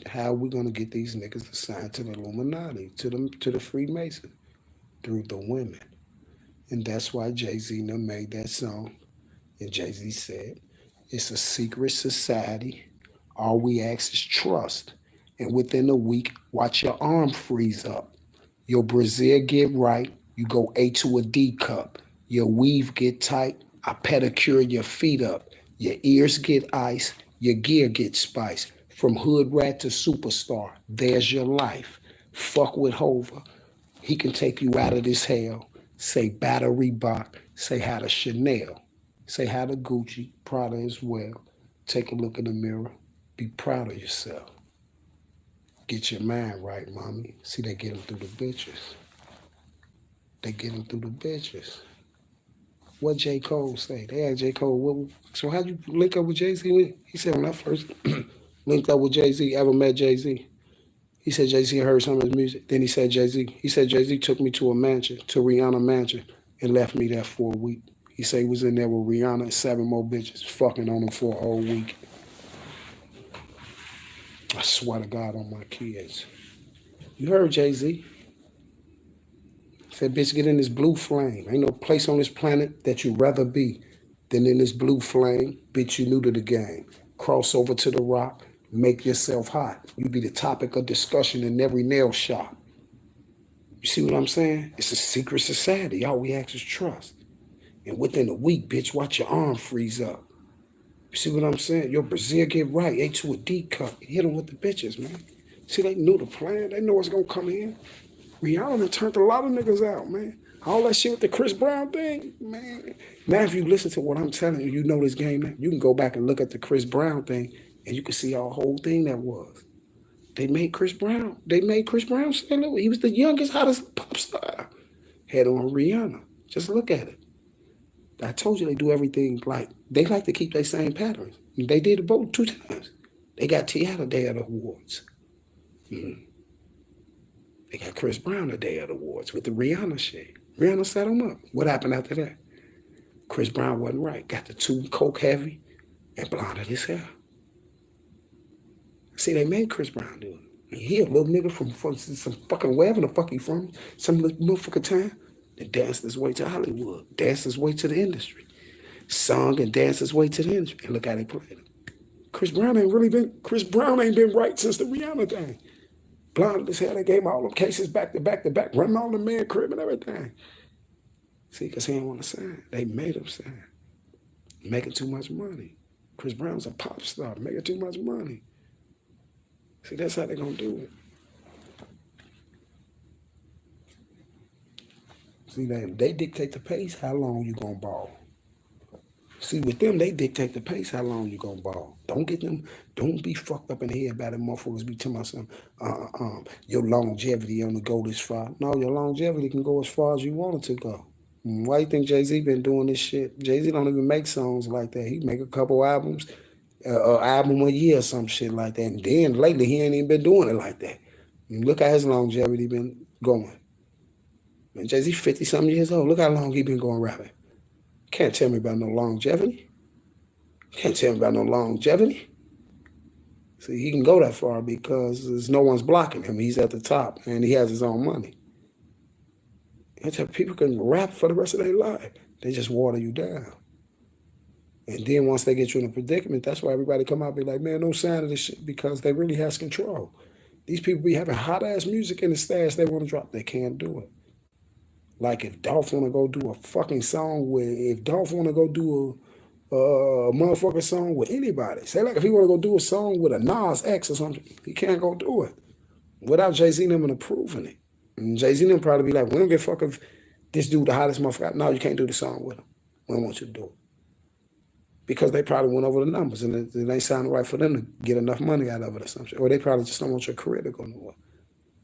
[SPEAKER 1] How are we gonna get these niggas to sign to the Illuminati, to the Freemasons? Through the women. And that's why Jay-Z made that song. And Jay-Z said, it's a secret society. All we ask is trust. And within a week, watch your arm freeze up. Your brassiere get right. You go A to a D cup. Your weave get tight. I pedicure your feet up. Your ears get ice. Your gear gets spiced. From hood rat to superstar, there's your life. Fuck with Hova. He can take you out of this hell. Say battery Reebok. Say hi to Chanel. Say hi to Gucci, Prada as well. Take a look in the mirror. Be proud of yourself. Get your mind right, mommy. See, they get them through the bitches. They get them through the bitches. What J. Cole say? They asked J. Cole, so how'd you link up with Jay-Z? He said, when I first linked up with Jay-Z, ever met Jay-Z, he said Jay-Z heard some of his music. Then he said Jay-Z took me to a mansion, to Rihanna mansion, and left me there for a week. He said he was in there with Rihanna and 7 more bitches, fucking on him for a whole week. I swear to God on my kids. You heard Jay-Z. Said, bitch, get in this blue flame. Ain't no place on this planet that you'd rather be than in this blue flame. Bitch, you new to the game. Cross over to the rock. Make yourself hot. You be the topic of discussion in every nail shop. You see what I'm saying? It's a secret society. All we ask is trust. And within a week, bitch, watch your arm freeze up. You see what I'm saying? Your Brazil get right. A to a D cup. Hit them with the bitches, man. See, they knew the plan. They know what's going to come in. Rihanna done turned a lot of niggas out, man. All that shit with the Chris Brown thing, man. Now, if you listen to what I'm telling you, you know this game now. You can go back and look at the Chris Brown thing, and you can see our whole thing that was. They made Chris Brown. They made Chris Brown say, look, he was the youngest, hottest pop star. Had on Rihanna. Just look at it. I told you they do everything like, they like to keep their same patterns. They did it both 2 times. They got T.I. the day of the awards. Mm-hmm. They got Chris Brown the day of the awards with the Rihanna shit. Rihanna set him up. What happened after that? Chris Brown wasn't right. Got the 2 coke heavy and blonded his hair. See, they made Chris Brown do it. He a little nigga from some fucking wherever the fuck he from, some little motherfucking town, that danced his way to Hollywood, danced his way to the industry, sung and danced his way to the industry, and look how they played him. Chris Brown ain't been right since the Rihanna thing. Blonded his hair, they gave him all them cases back to back to back, running all the man crib and everything. See, because he didn't want to sign. They made him sign. Making too much money. Chris Brown's a pop star, making too much money. See, that's how they're going to do it. See, they dictate the pace, how long you going to ball. See, with them, they dictate the pace, how long you going to ball. Don't be fucked up in the head by them motherfuckers be telling myself, your longevity only go this far. No, your longevity can go as far as you want it to go. Why you think Jay-Z been doing this shit? Jay-Z don't even make songs like that. He make a couple albums, an album a year or some shit like that. And then lately, he ain't even been doing it like that. And look how his longevity been going. Man, Jay-Z 50-something years old. Look how long he been going rapping. Can't tell me about no longevity. Can't tell me about no longevity. See, he can go that far because there's no one's blocking him. He's at the top, and he has his own money. That's how people can rap for the rest of their life. They just water you down. And then once they get you in a predicament, that's why everybody come out and be like, man, don't sign to this shit, because they really has control. These people be having hot-ass music in the stash they want to drop. They can't do it. Like if Dolph want to go do a fucking song if Dolph want to go do a motherfucking song with anybody. Say like if he want to go do a song with a Nas X or something, he can't go do it without Jay-Z and them approving it. And Jay-Z and them probably be like, we don't give a fuck if this dude the hottest motherfucker. No, you can't do the song with him. We don't want you to do it. Because they probably went over the numbers and it ain't sounding right for them to get enough money out of it or something. Or they probably just don't want your career to go nowhere.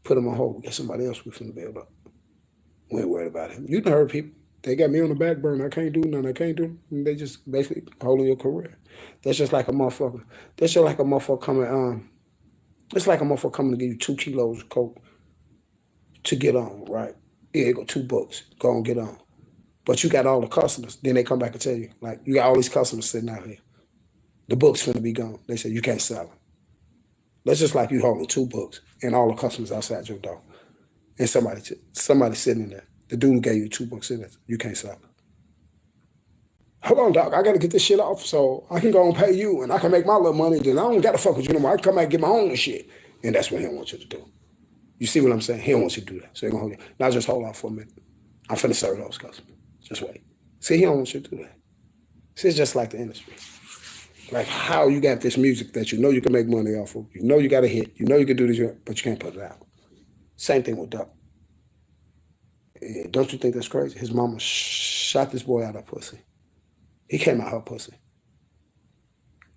[SPEAKER 1] Put them on hold. Get somebody else we finna build up. We ain't worried about him. You done heard people. They got me on the back burner. I can't do nothing. I can't do. And they just basically holding your career. That's just like a motherfucker. That's just like a motherfucker coming. It's like a motherfucker coming to give you 2 kilos of coke to get on, right? Yeah, you go $2. Go on, get on. But you got all the customers. Then they come back and tell you, like, you got all these customers sitting out here. The book's finna be gone. They say you can't sell them. That's just like you holding 2 books and all the customers outside your door. And somebody sitting in there. The dude who gave you 2 books in it, you can't sell them. Hold on, doc. I got to get this shit off so I can go and pay you and I can make my little money. Then I don't got to fuck with you no more. I can come back and get my own shit. And that's what he don't want you to do. You see what I'm saying? He don't want you to do that. So he gonna hold you. Now just hold off for a minute. I'm finna serve those customers. Just wait. See, he don't want you to do that. See, it's just like the industry. Like how you got this music that you know you can make money off of. You know you got a hit. You know you can do this, but you can't put it out. Same thing with Duck. Don't you think that's crazy? His mama shot this boy out of pussy. He came out her pussy.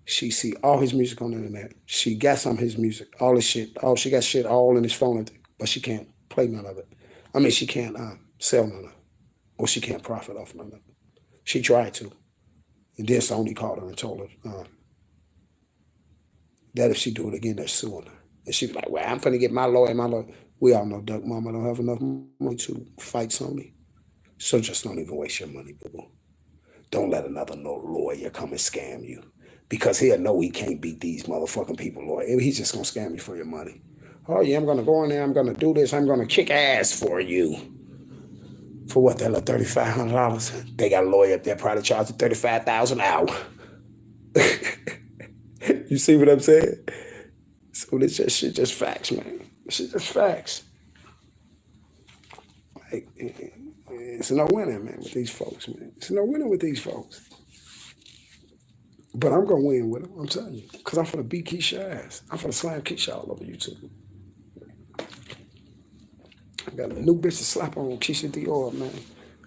[SPEAKER 1] She see all his music on the internet. She got some of his music, all his shit. All she got shit all in his phone, but she can't play none of it. I mean, she can't sell none of it, or she can't profit off none of it. She tried to, and then Sony called her and told her that if she do it again, they're suing her. And she be like, "Well, I'm finna get my lawyer, my lawyer." We all know Duck Mama don't have enough money to fight Sony, so just don't even waste your money, boo. Don't let another lawyer come and scam you. Because he'll know he can't beat these motherfucking people, Lord. He's just gonna scam you for your money. Oh yeah, I'm gonna go in there, I'm gonna do this, I'm gonna kick ass for you. For what, that like $3,500? They got a lawyer up there probably charging $35,000 an hour. You see what I'm saying? So this just shit just facts, man. This shit just facts. Like, it's no winning, man, with these folks, man. It's no winning with these folks. But I'm gonna win with him, I'm telling you. Because I'm finna beat Keisha ass. I'm finna slam Keisha all over YouTube. I got a new bitch to slap on Keisha Dior, man.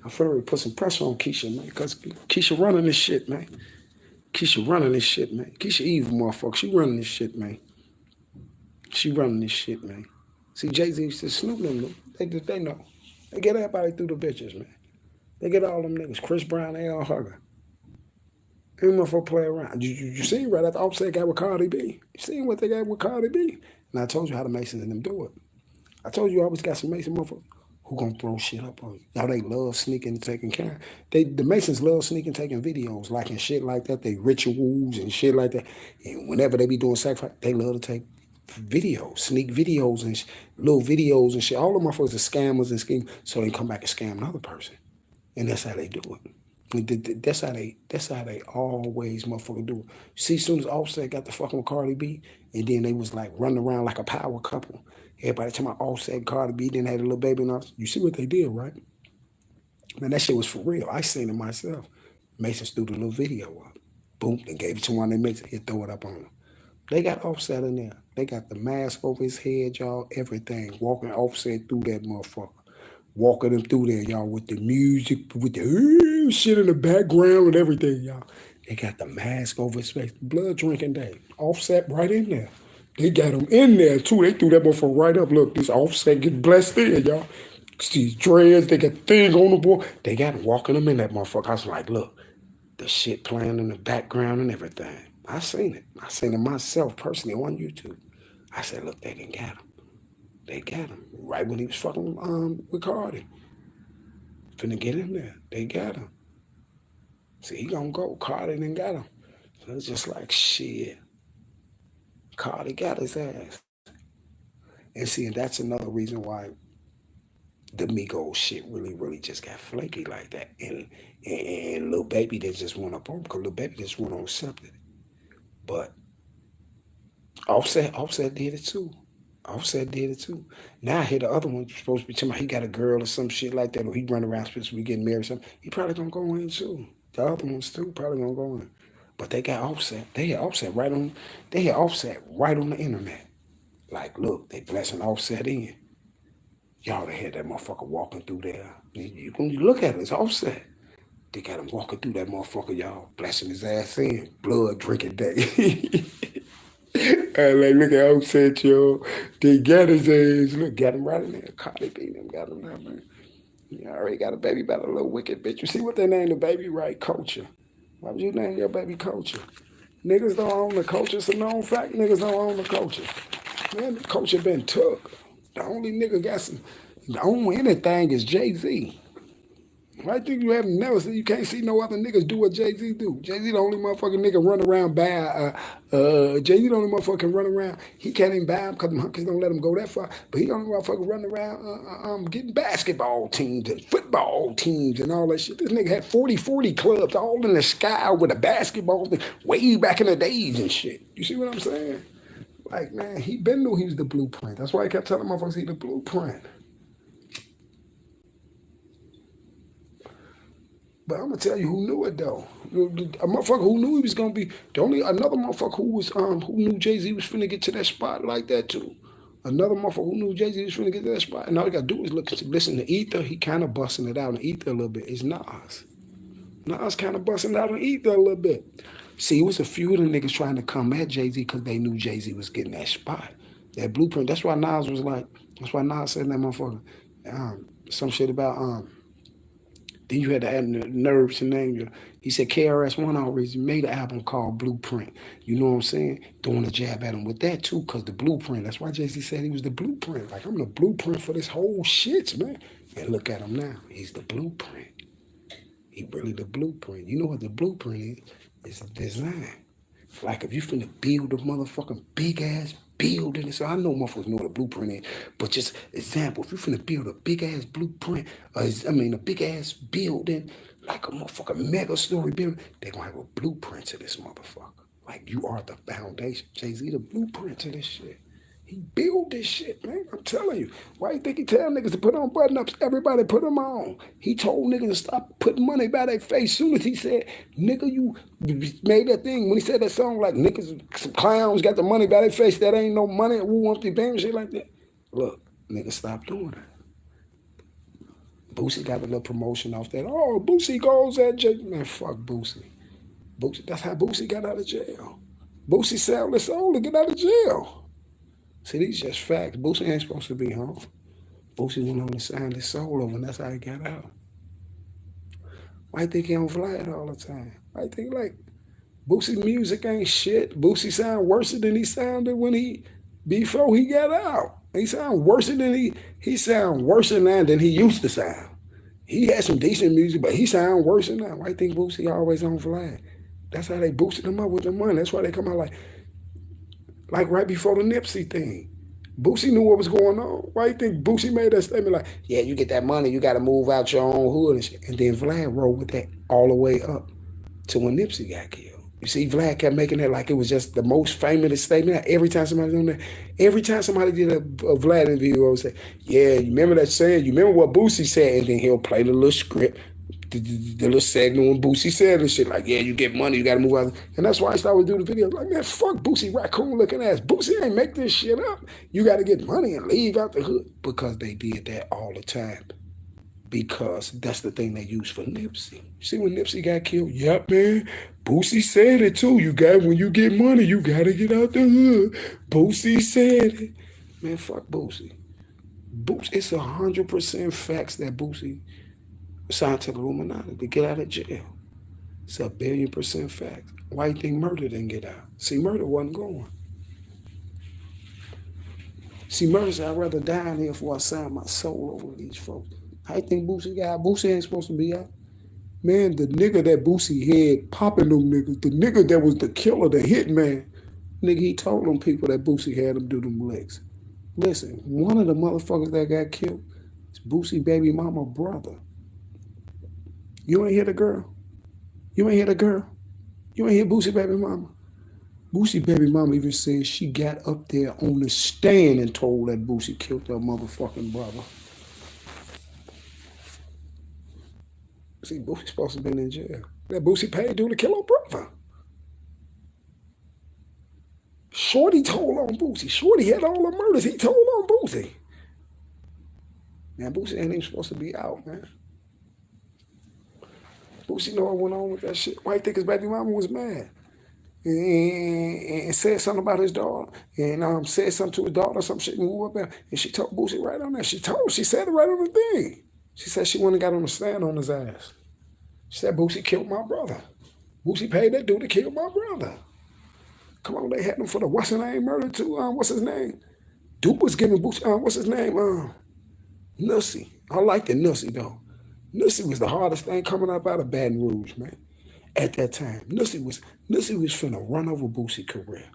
[SPEAKER 1] I'm finna put some pressure on Keisha, man. Because Keisha running this shit, man. Keisha running this shit, man. Keisha evil motherfucker. She running this shit, man. She running this shit, man. See, Jay-Z used to Snoop them. They know. They get everybody through the bitches, man. They get all them niggas. Chris Brown, they all hugger. Them motherfucker play around. You seen right after Offset got with Cardi B. You seen what they got with Cardi B. And I told you how the Masons and them do it. I told you I always got some Mason motherfuckers who gonna throw shit up on you. Y'all, they love sneaking and taking care. The Masons love sneaking, taking videos, like and shit like that. They rituals and shit like that. And whenever they be doing sacrifice, they love to take videos, sneak videos and little videos and shit. All the motherfuckers are scammers and schemers, so they come back and scam another person. And that's how they do it. That's how they always motherfucker do it. See, as soon as Offset got the fucking Cardi B, and then they was like running around like a power couple. Everybody talking about Offset, Cardi B, then had a little baby and all. You see what they did, right? Man, that shit was for real. I seen it myself. Masons threw the little video up. Boom, they gave it to one of their mates. He'd throw it up on them. They got Offset in there. They got the mask over his head, y'all, everything. Walking Offset through that motherfucker. Walking them through there, y'all, with the music, with the shit in the background and everything, y'all. They got the mask over his face. Blood drinking day. Offset right in there. They got him in there, too. They threw that motherfucker right up. Look, this Offset get blessed in, y'all. These dreads, they got things on the board. They got him walking them in that motherfucker. I was like, look, the shit playing in the background and everything. I seen it. I seen it myself personally on YouTube. I said, look, they didn't get him. They got him right when he was fucking with Cardi. Finna get in there. They got him. See, he gonna go. Cardi didn't got him. So it's just like, shit. Cardi got his ass. And see, and that's another reason why the Migos shit really just got flaky like that. And Lil Baby didn't just want up on because Lil Baby just went on accepted. But Offset did it too. Offset did it too. Now I hear the other one supposed to be talking about he got a girl or some shit like that, or he run around supposed to be getting married or something. He probably gonna go in too. The other ones too probably gonna go in. But they got Offset. They had Offset right on the internet. Like, look, they blessing Offset in. Y'all, they had that motherfucker walking through there. When you look at it, it's Offset. They got him walking through that motherfucker, y'all, blessing his ass in. Blood drinking day. Like, look at Offset, yo. They got his ass. Look, got him right in there. Cardi B, them got him there, man. You already got a baby by the little wicked bitch. You see what they named the baby, right? Culture. Why would you name your baby Culture? Niggas don't own the culture. It's a known fact. Niggas don't own the culture. Man, the culture been took. The only nigga got some, the only anything is Jay-Z. I think you haven't never seen, you can't see no other niggas do what Jay-Z do. Jay-Z the only motherfucking nigga run around Jay-Z the only motherfucking run around. He can't even buy him because the monkeys don't let him go that far. But he the only motherfucker running around getting basketball teams and football teams and all that shit. This nigga had 40 clubs all in the sky with a basketball thing way back in the days and shit. You see what I'm saying? Like, man, he been knew he was the blueprint. That's why he kept telling motherfuckers he the blueprint. But I'm gonna tell you who knew it though. A motherfucker who knew he was gonna be the only another motherfucker who knew Jay-Z was finna get to that spot like that too. Another motherfucker who knew Jay-Z was finna get to that spot. And all you gotta do is listen to Ether. He kind of busting it out in Ether a little bit. It's Nas. Nas kind of busting out in Ether a little bit. See, it was a few of the niggas trying to come at Jay-Z because they knew Jay-Z was getting that spot. That blueprint. That's why Nas was like, that's why Nas said in that motherfucker, some shit about then you had to add the nerve to name you. He said KRS-One always made an album called Blueprint. You know what I'm saying? Throwing a jab at him with that too, because the blueprint. That's why Jay-Z said he was the blueprint. Like, I'm the blueprint for this whole shit, man. And look at him now. He's the blueprint. He really the blueprint. You know what the blueprint is? It's a design. Like if you finna build a motherfucking big ass building, so I know motherfuckers know what a blueprint is, but just example, if you finna build a big ass blueprint, a big ass building, like a motherfucking mega story building, they gonna have a blueprint to this motherfucker. Like you are the foundation. Jay-Z the blueprint to this shit. He built this shit, man. I'm telling you. Why you think he tell niggas to put on button-ups? Everybody put them on. He told niggas to stop putting money by their face. Soon as he said, nigga, you made that thing. When he said that song, like, niggas, some clowns got the money by their face. That ain't no money. Who wants the band shit like that? Look, niggas, stop doing it. Boosie got a little promotion off that. Oh, Boosie goes at jail. Man, fuck Boosie. Boosie. That's how Boosie got out of jail. Boosie sold his soul to get out of jail. See, these just facts. Boosie ain't supposed to be home. Boosie went on to sign his soul over, and that's how he got out. Why you think he on Vlad all the time? Why you think, like, Boosie music ain't shit? Boosie sound worse than he sounded before he got out. He sound worse than he sound worse now than he used to sound. He had some decent music, but he sound worse than now. Why you think Boosie always on Vlad? That's how they boosted him up with the money. That's why they come out like right before the Nipsey thing. Boosie knew what was going on. Why you think Boosie made that statement like, yeah, you get that money, you got to move out your own hood and shit. And then Vlad rolled with that all the way up to when Nipsey got killed. You see, Vlad kept making it like it was just the most famous statement. Every time somebody's on there, every time somebody did a Vlad interview, he would say, yeah, you remember that saying? You remember what Boosie said? And then he'll play the little script. The little segment when Boosie said and shit, like, yeah, you get money, you gotta move out. And that's why I started doing the video. Like, man, fuck Boosie raccoon looking ass. Boosie ain't make this shit up. You gotta get money and leave out the hood. Because they did that all the time. Because that's the thing they used for Nipsey. See when Nipsey got killed? Yep, man. Boosie said it too. When you get money, you gotta get out the hood. Boosie said it. Man, fuck Boosie. It's 100% facts that Boosie signed to the Illuminati to get out of jail. It's 1,000,000,000% fact. Why you think Murder didn't get out? See, Murder wasn't going. See, Murder said, I'd rather die in here before I sign my soul over these folks. How you think Boosie got out? Boosie ain't supposed to be out. Man, the nigga that Boosie had popping them niggas, the nigga that was the killer, the hitman, nigga, he told them people that Boosie had them do them licks. Listen, one of the motherfuckers that got killed is Boosie baby mama brother. You ain't hear the girl? You ain't hear the girl? You ain't hear Boosie baby mama? Boosie baby mama even said she got up there on the stand and told that Boosie killed her motherfucking brother. See, Boosie's supposed to have been in jail. That Boosie paid dude to kill her brother. Shorty told on Boosie. Shorty had all the murders. He told on Boosie. Man, Boosie ain't even supposed to be out, man. Boosie know what went on with that shit. Why you think his baby mama was mad? And said something about his daughter. And said something to his daughter, some shit, and moved up there. And she told Boosie right on there. She said it right on the thing. She said she went and got on the stand on his ass. She said, Boosie killed my brother. Boosie paid that dude to kill my brother. Come on, they had him for the what's his name murder too. What's his name? Duke was giving Boosie, what's his name? Nussy. I like the Nussy though. Nussy was the hardest thing coming up out of Baton Rouge, man. At that time, Nussy was finna run over Boosie's career.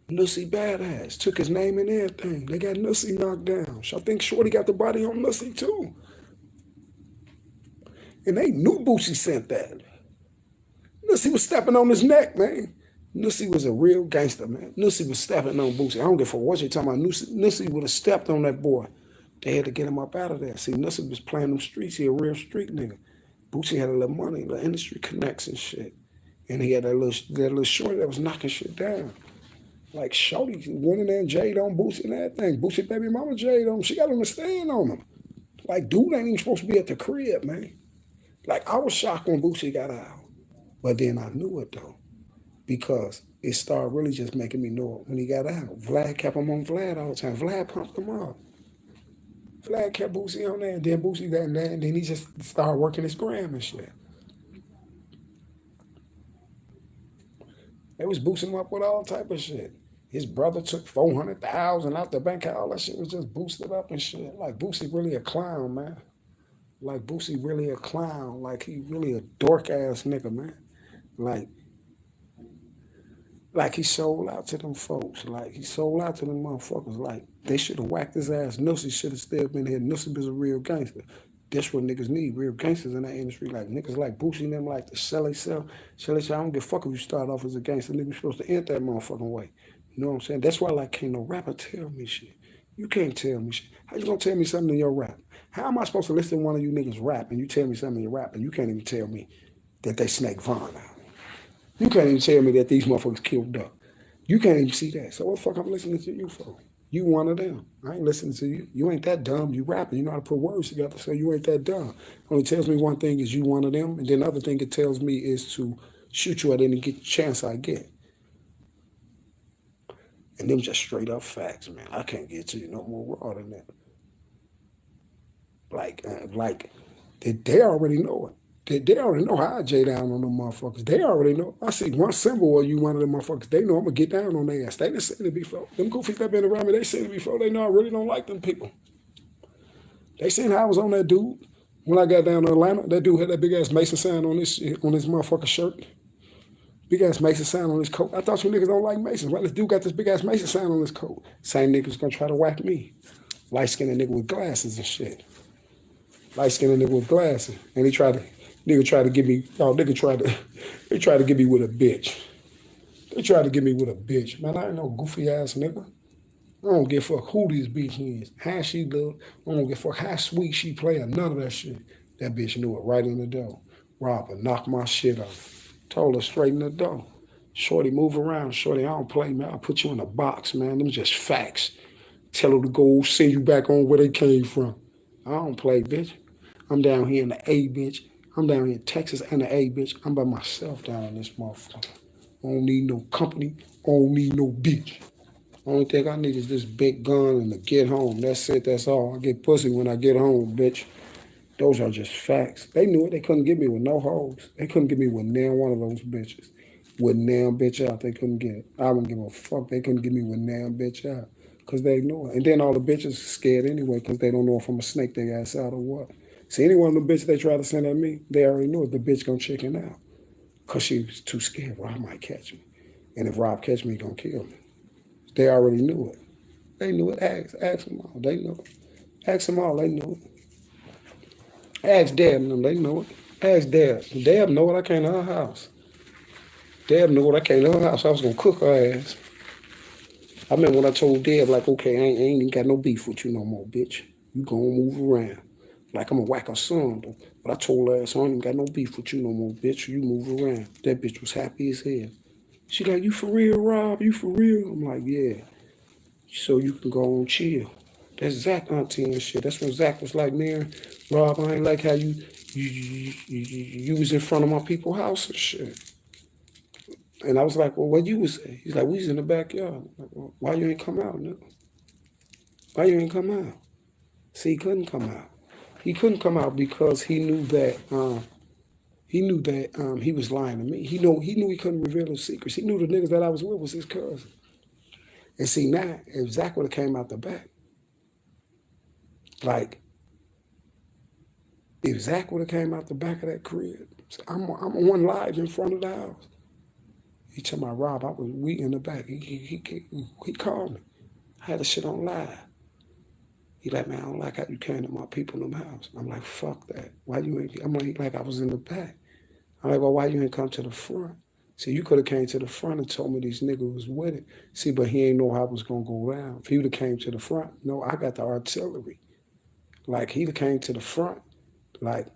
[SPEAKER 1] Nussy badass, took his name and everything. They got Nussy knocked down. I think Shorty got the body on Nussy too. And they knew Boosie sent that. Nussy was stepping on his neck, man. Nussy was a real gangster, man. Nussy was stepping on Boosie. I don't give a fuck what you're talking about. Nussy would have stepped on that boy. They had to get him up out of there. See, Nussy was playing them streets. He a real street nigga. Boosie had a little money, little industry connects and shit. And he had that little shorty that was knocking shit down. Like Shorty went in there and Jade on Boosie and everything. Boosie baby mama Jade on him. She got him to stand on him. Like, dude ain't even supposed to be at the crib, man. Like, I was shocked when Boosie got out. But then I knew it, though. Because it started really just making me know it when he got out. Vlad kept him on Vlad all the time. Vlad pumped him up. Vlad kept Boosie on there. And then Boosie got in there. And then he just started working his gram and shit. They was boosting him up with all type of shit. His brother took 400,000 out the bank. All that shit was just boosted up and shit. Like, Boosie really a clown, man. Like, Boosie really a clown. Like, he really a dork-ass nigga, man. Like he sold out to them folks. Like, he sold out to them motherfuckers. Like, they should have whacked his ass. Nussie should have still been here. Nussie was a real gangster. That's what niggas need, real gangsters in that industry. Like, niggas like Boosie and them like to sell themselves. I don't give a fuck if you start off as a gangster. Niggas supposed to end that motherfucking way. You know what I'm saying? That's why, like, can't no rapper tell me shit. You can't tell me shit. How you gonna tell me something in your rap? How am I supposed to listen to one of you niggas rap and you tell me something in your rap and you can't even tell me that they Snake Vaughn out? You can't even tell me that these motherfuckers killed Duck. You can't even see that. So what the fuck I'm listening to you for? You one of them. I ain't listening to you. You ain't that dumb. You rapping. You know how to put words together, so you ain't that dumb. Only tells me one thing is you one of them, and then the other thing it tells me is to shoot you at any chance I get. And them just straight up facts, man. I can't get to you no more raw than that. Like they already know it. They already know how I J down on them motherfuckers. They already know. I see one symbol of you, one of them motherfuckers. They know I'm gonna get down on their ass. They done seen it before. Them goofies that been around me, they seen it before. They know I really don't like them people. They seen how I was on that dude when I got down to Atlanta. That dude had that big ass Mason sign on his motherfucking shirt. Big ass Mason sign on his coat. I thought you niggas don't like Masons. Well, this dude got this big ass Mason sign on his coat. Same niggas gonna try to whack me. Light skinned nigga with glasses and shit. Light skinned nigga with glasses. And they tried to give me, they tried to get me with a bitch. They tried to get me with a bitch. Man, I ain't no goofy ass nigga. I don't give a fuck who this bitch is, how she look. I don't give a fuck how sweet she play or none of that shit. That bitch knew it right in the door. Robber, knock my shit off. Told her straight in the door. Shorty, move around. Shorty, I don't play, man. I'll put you in a box, man. Them just facts. Tell her to go send you back on where they came from. I don't play, bitch. I'm down here in the A, bitch. I'm down here in Texas and the A, bitch. I'm by myself down in this motherfucker. I don't need no company. I don't need no bitch. Only thing I need is this big gun and to get home. That's it. That's all. I get pussy when I get home, bitch. Those are just facts. They knew it. They couldn't get me with no hoes. They couldn't get me with now one of those bitches. With now bitch out, they couldn't get it. I wouldn't give a fuck. They couldn't get me with now bitch out. Because they knew it. And then all the bitches are scared anyway because they don't know if I'm going to snake their ass out or what. See, any one of the bitches they try to send at me, they already knew it. The bitch going to chicken out. Because she was too scared. Rob might catch me. And if Rob catch me, he going to kill me. They already knew it. They knew it. Ask them all. They knew it. Ask them all. They knew it. Ask Deb and them, they know it. Ask Deb. Deb know what I came to her house. Deb knew what I came to her house. I was gonna cook her ass. I remember when I told Deb, like, okay, I ain't even got no beef with you no more, bitch. You gonna move around. Like I'm gonna whack her son, though. But I told her, so I ain't got no beef with you no more, bitch. You move around. That bitch was happy as hell. She like, you for real, Rob? You for real? I'm like, yeah. So you can go on chill. That's Zach auntie and shit. That's when Zach was like, man, Rob, I ain't like how you was in front of my people's house and shit. And I was like, well, what you would say? He's like, we was in the backyard. Like, well, why you ain't come out, no? Why you ain't come out? See, he couldn't come out. He couldn't come out because he knew that he was lying to me. He knew he couldn't reveal his secrets. He knew the niggas that I was with was his cousin. And see, now, if Zach would have came out the back, like, if Zach would have came out the back of that crib, I'm on live in front of the house. He told my Rob, we in the back. He called me. I had the shit on live. He like, man, I don't like how you came to my people in the house. I'm like, fuck that. Why you ain't? I'm like I was in the back. I'm like, well, why you ain't come to the front? See, you could have came to the front and told me these niggas was with it. See, but he ain't know how it was gonna go down. If he would have came to the front, no, I got the artillery. Like, he'd have came to the front, like,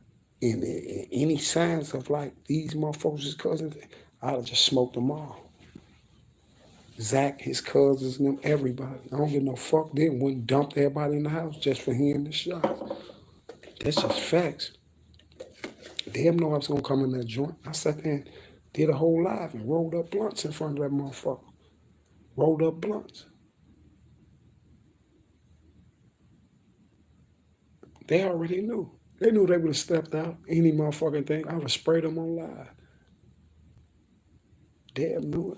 [SPEAKER 1] And any signs of like these motherfuckers, his cousins, I'd have just smoked them all. Zach, his cousins, them, everybody. I don't give no fuck. They wouldn't dump everybody in the house just for hearing the shots. That's just facts. They didn't know I was gonna come in that joint. I sat there and did a whole live and rolled up blunts in front of that motherfucker. Rolled up blunts. They already knew. They knew they would have stepped out any motherfucking thing. I would have sprayed them on live. Deb knew it.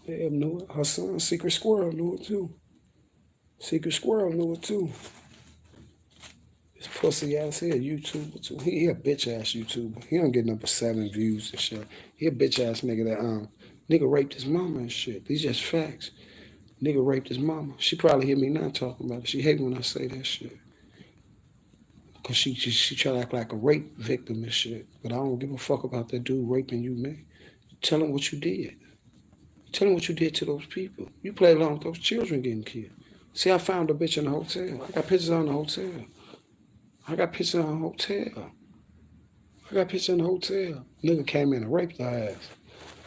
[SPEAKER 1] Deb knew it. Her son, Secret Squirrel, knew it too. Secret Squirrel knew it too. This pussy ass here, YouTuber too. He a bitch ass YouTuber. He don't get number 7 views and shit. He a bitch ass nigga that nigga raped his mama and shit. These just facts. Nigga raped his mama. She probably hear me now talking about it. She hate when I say that shit. Cause she try to act like a rape victim and shit. But I don't give a fuck about that dude raping you, man. Tell him what you did. Tell him what you did to those people. You played along with those children getting killed. See, I found a bitch in the hotel. I got pictures on the hotel. I got pictures on the hotel. I got pictures in the hotel. Nigga came in and raped her ass.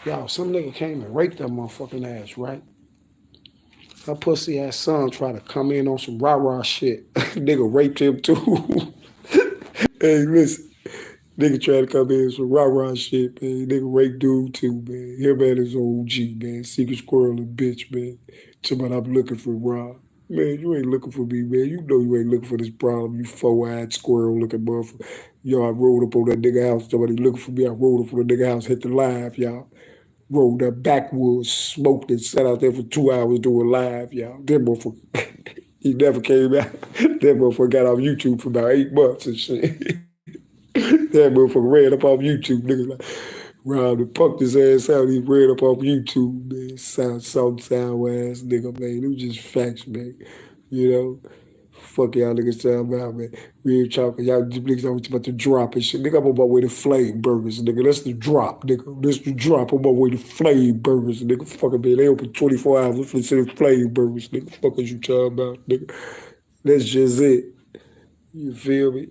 [SPEAKER 1] Y'all, some nigga came and raped that motherfucking ass, right? Her pussy ass son tried to come in on some rah-rah shit. Nigga raped him too. Hey, listen. Nigga tried to come in some rah-rah shit, man. Nigga raped dude too, man. Him and his OG, man. Secret Squirrel and bitch, man. Talking about I'm looking for Rob. Man, you ain't looking for me, man. You know you ain't looking for this problem, you four-eyed squirrel-looking motherfucker. Y'all, I rolled up on that nigga house. Somebody looking for me. I rolled up on the nigga house, hit the live, y'all. Rolled up backwoods, smoked and sat out there for 2 hours doing live, y'all. That motherfucker, he never came out. That motherfucker got off YouTube for about 8 months and shit. That motherfucker ran up off YouTube. Niggas like, Rob and punked his ass out. He ran up off YouTube, man. Sour ass nigga, man. It was just facts, man. You know? Fuck y'all niggas talking about, man. We ain't talking. Y'all niggas always about to drop and shit. Nigga, I'm on my way to Flame Burgers, nigga. That's the drop, nigga. That's the drop. On my way to Flame Burgers, nigga. Fucking man. They open 24 hours. Let's listen to Flame Burgers, nigga. Fuck is you talking about, nigga? That's just it. You feel me?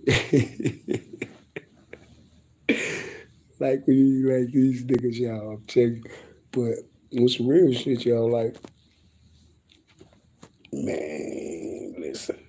[SPEAKER 1] Like we like these niggas, y'all. I'm telling you. But what's real shit, y'all? Like, man, listen.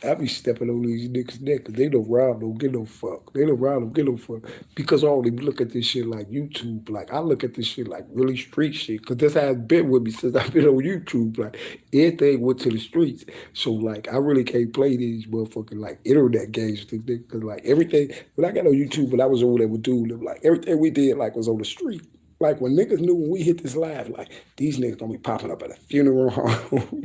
[SPEAKER 1] I be stepping on these niggas' neck because they don't rob, don't get no fuck. They don't rob, don't get no fuck. Because I only look at this shit like YouTube. Like, I look at this shit like really street shit. Because that's how it's been with me since I've been on YouTube. Like, everything went to the streets. So, like, I really can't play these motherfucking, like, internet games. Because, like, everything, when I got on YouTube, when I was over there with dude, like, everything we did, like, was on the street. Like, when niggas knew when we hit this live, like, these niggas gonna be popping up at a funeral home.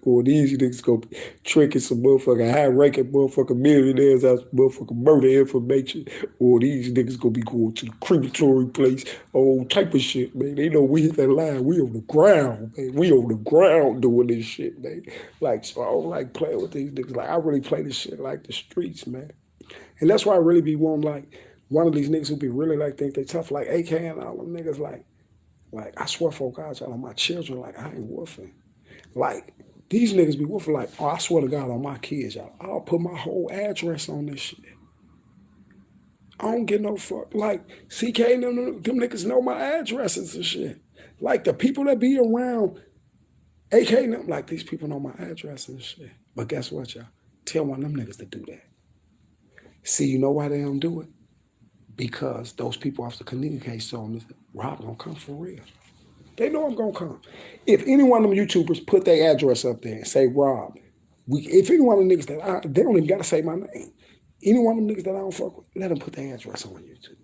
[SPEAKER 1] Or these niggas gonna be tricking some motherfucking high-ranking motherfucking millionaires out some motherfucking murder information. Or these niggas gonna be going to the crematory place, all type of shit, man. They know we hit that line. We on the ground, man. We on the ground doing this shit, man. Like, so I don't like playing with these niggas. Like, I really play this shit like the streets, man. And that's why I really be wanting, like, one of these niggas who be really, like, think they tough, like AK and all them niggas, like, I swear for God, y'all, on my children, like, I ain't woofing. Like, these niggas be woofing like, oh, I swear to God on my kids, y'all. I'll put my whole address on this shit. I don't get no fuck. Like, CK and them niggas know my addresses and shit. Like, the people that be around AK and them, like, these people know my address and shit. But guess what, y'all? Tell one of them niggas to do that. See, you know why they don't do it? Because those people have to communicate so Rob gonna come for real. They know I'm gonna come. If any one of them YouTubers put their address up there and say Rob, if any one of them niggas they don't even gotta say my name. Any one of them niggas that I don't fuck with, let them put their address on YouTube.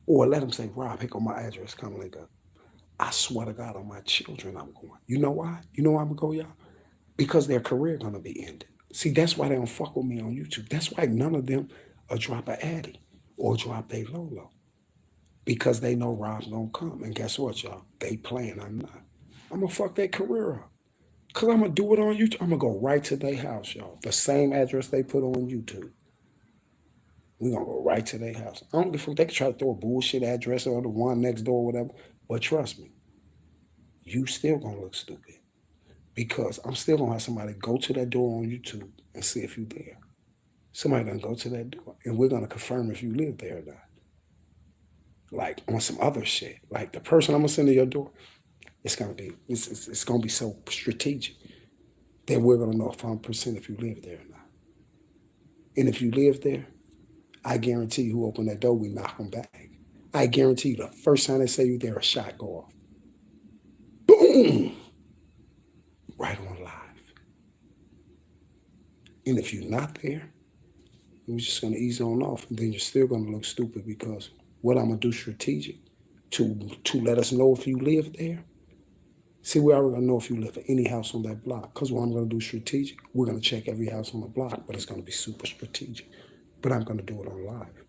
[SPEAKER 1] Or let them say, Rob, here go my address, come link up. I swear to God on my children I'm going. You know why? You know why I'm gonna go, y'all? Because their career gonna be ended. See, that's why they don't fuck with me on YouTube. That's why none of them will drop a Addy or drop their Lolo. Because they know Rob's gonna come. And guess what, y'all? They playing, I'm not. I'm gonna fuck their career up. Cause I'm gonna do it on YouTube. I'm gonna go right to their house, y'all. The same address they put on YouTube. We're gonna go right to their house. I don't give a fuck. They can try to throw a bullshit address or the one next door or whatever. But trust me, you still gonna look stupid. Because I'm still gonna have somebody go to that door on YouTube and see if you there. Somebody gonna go to that door, and we're gonna confirm if you live there or not. Like on some other shit. Like the person I'm gonna send to your door, it's gonna be so strategic that we're gonna know 100% if you live there or not. And if you live there, I guarantee you who opened that door, we knock them back. I guarantee you the first time they say you there, a shot go off. Boom! Right on live. And if you're not there, we're just gonna ease on off, and then you're still gonna look stupid because what I'm gonna do strategic to let us know if you live there. See, we're already gonna know if you live at any house on that block. Because what I'm gonna do strategic, we're gonna check every house on the block, but it's gonna be super strategic. But I'm gonna do it on live.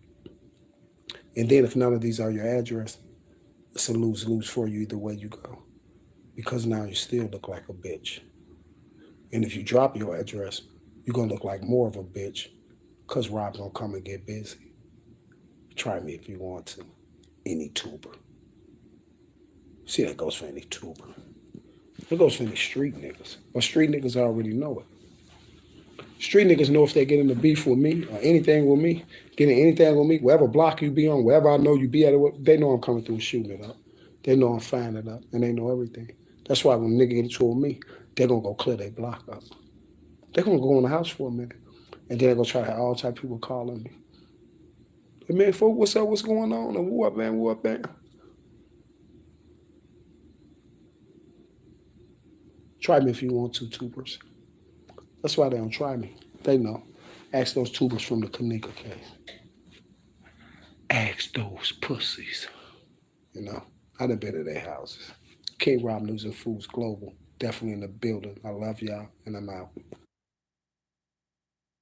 [SPEAKER 1] And then if none of these are your address, it's a lose-lose for you either way you go. Because now you still look like a bitch. And if you drop your address, you're gonna look like more of a bitch because Rob's gonna come and get busy. Try me if you want to. Any tuber. See, that goes for any tuber. It goes for any street niggas. But street niggas already know it. Street niggas know if they get into beef with me or anything with me, wherever block you be on, wherever I know you be at, they know I'm coming through and shooting it up. They know I'm firing it up, and they know everything. That's why when a nigga get into it with me, they're going to go clear their block up. They're going to go in the house for a minute, and then they're going to try to have all type of people calling me. Hey, man, folk, what's up? What's going on? And woo up, man, woo up, man. Try me if you want to, tubers. That's why they don't try me. They know. Ask those tubers from the Kanika case. Ask those pussies. You know, I done been to their houses. King Rob News and Foods Global. Definitely in the building. I love y'all, and I'm out.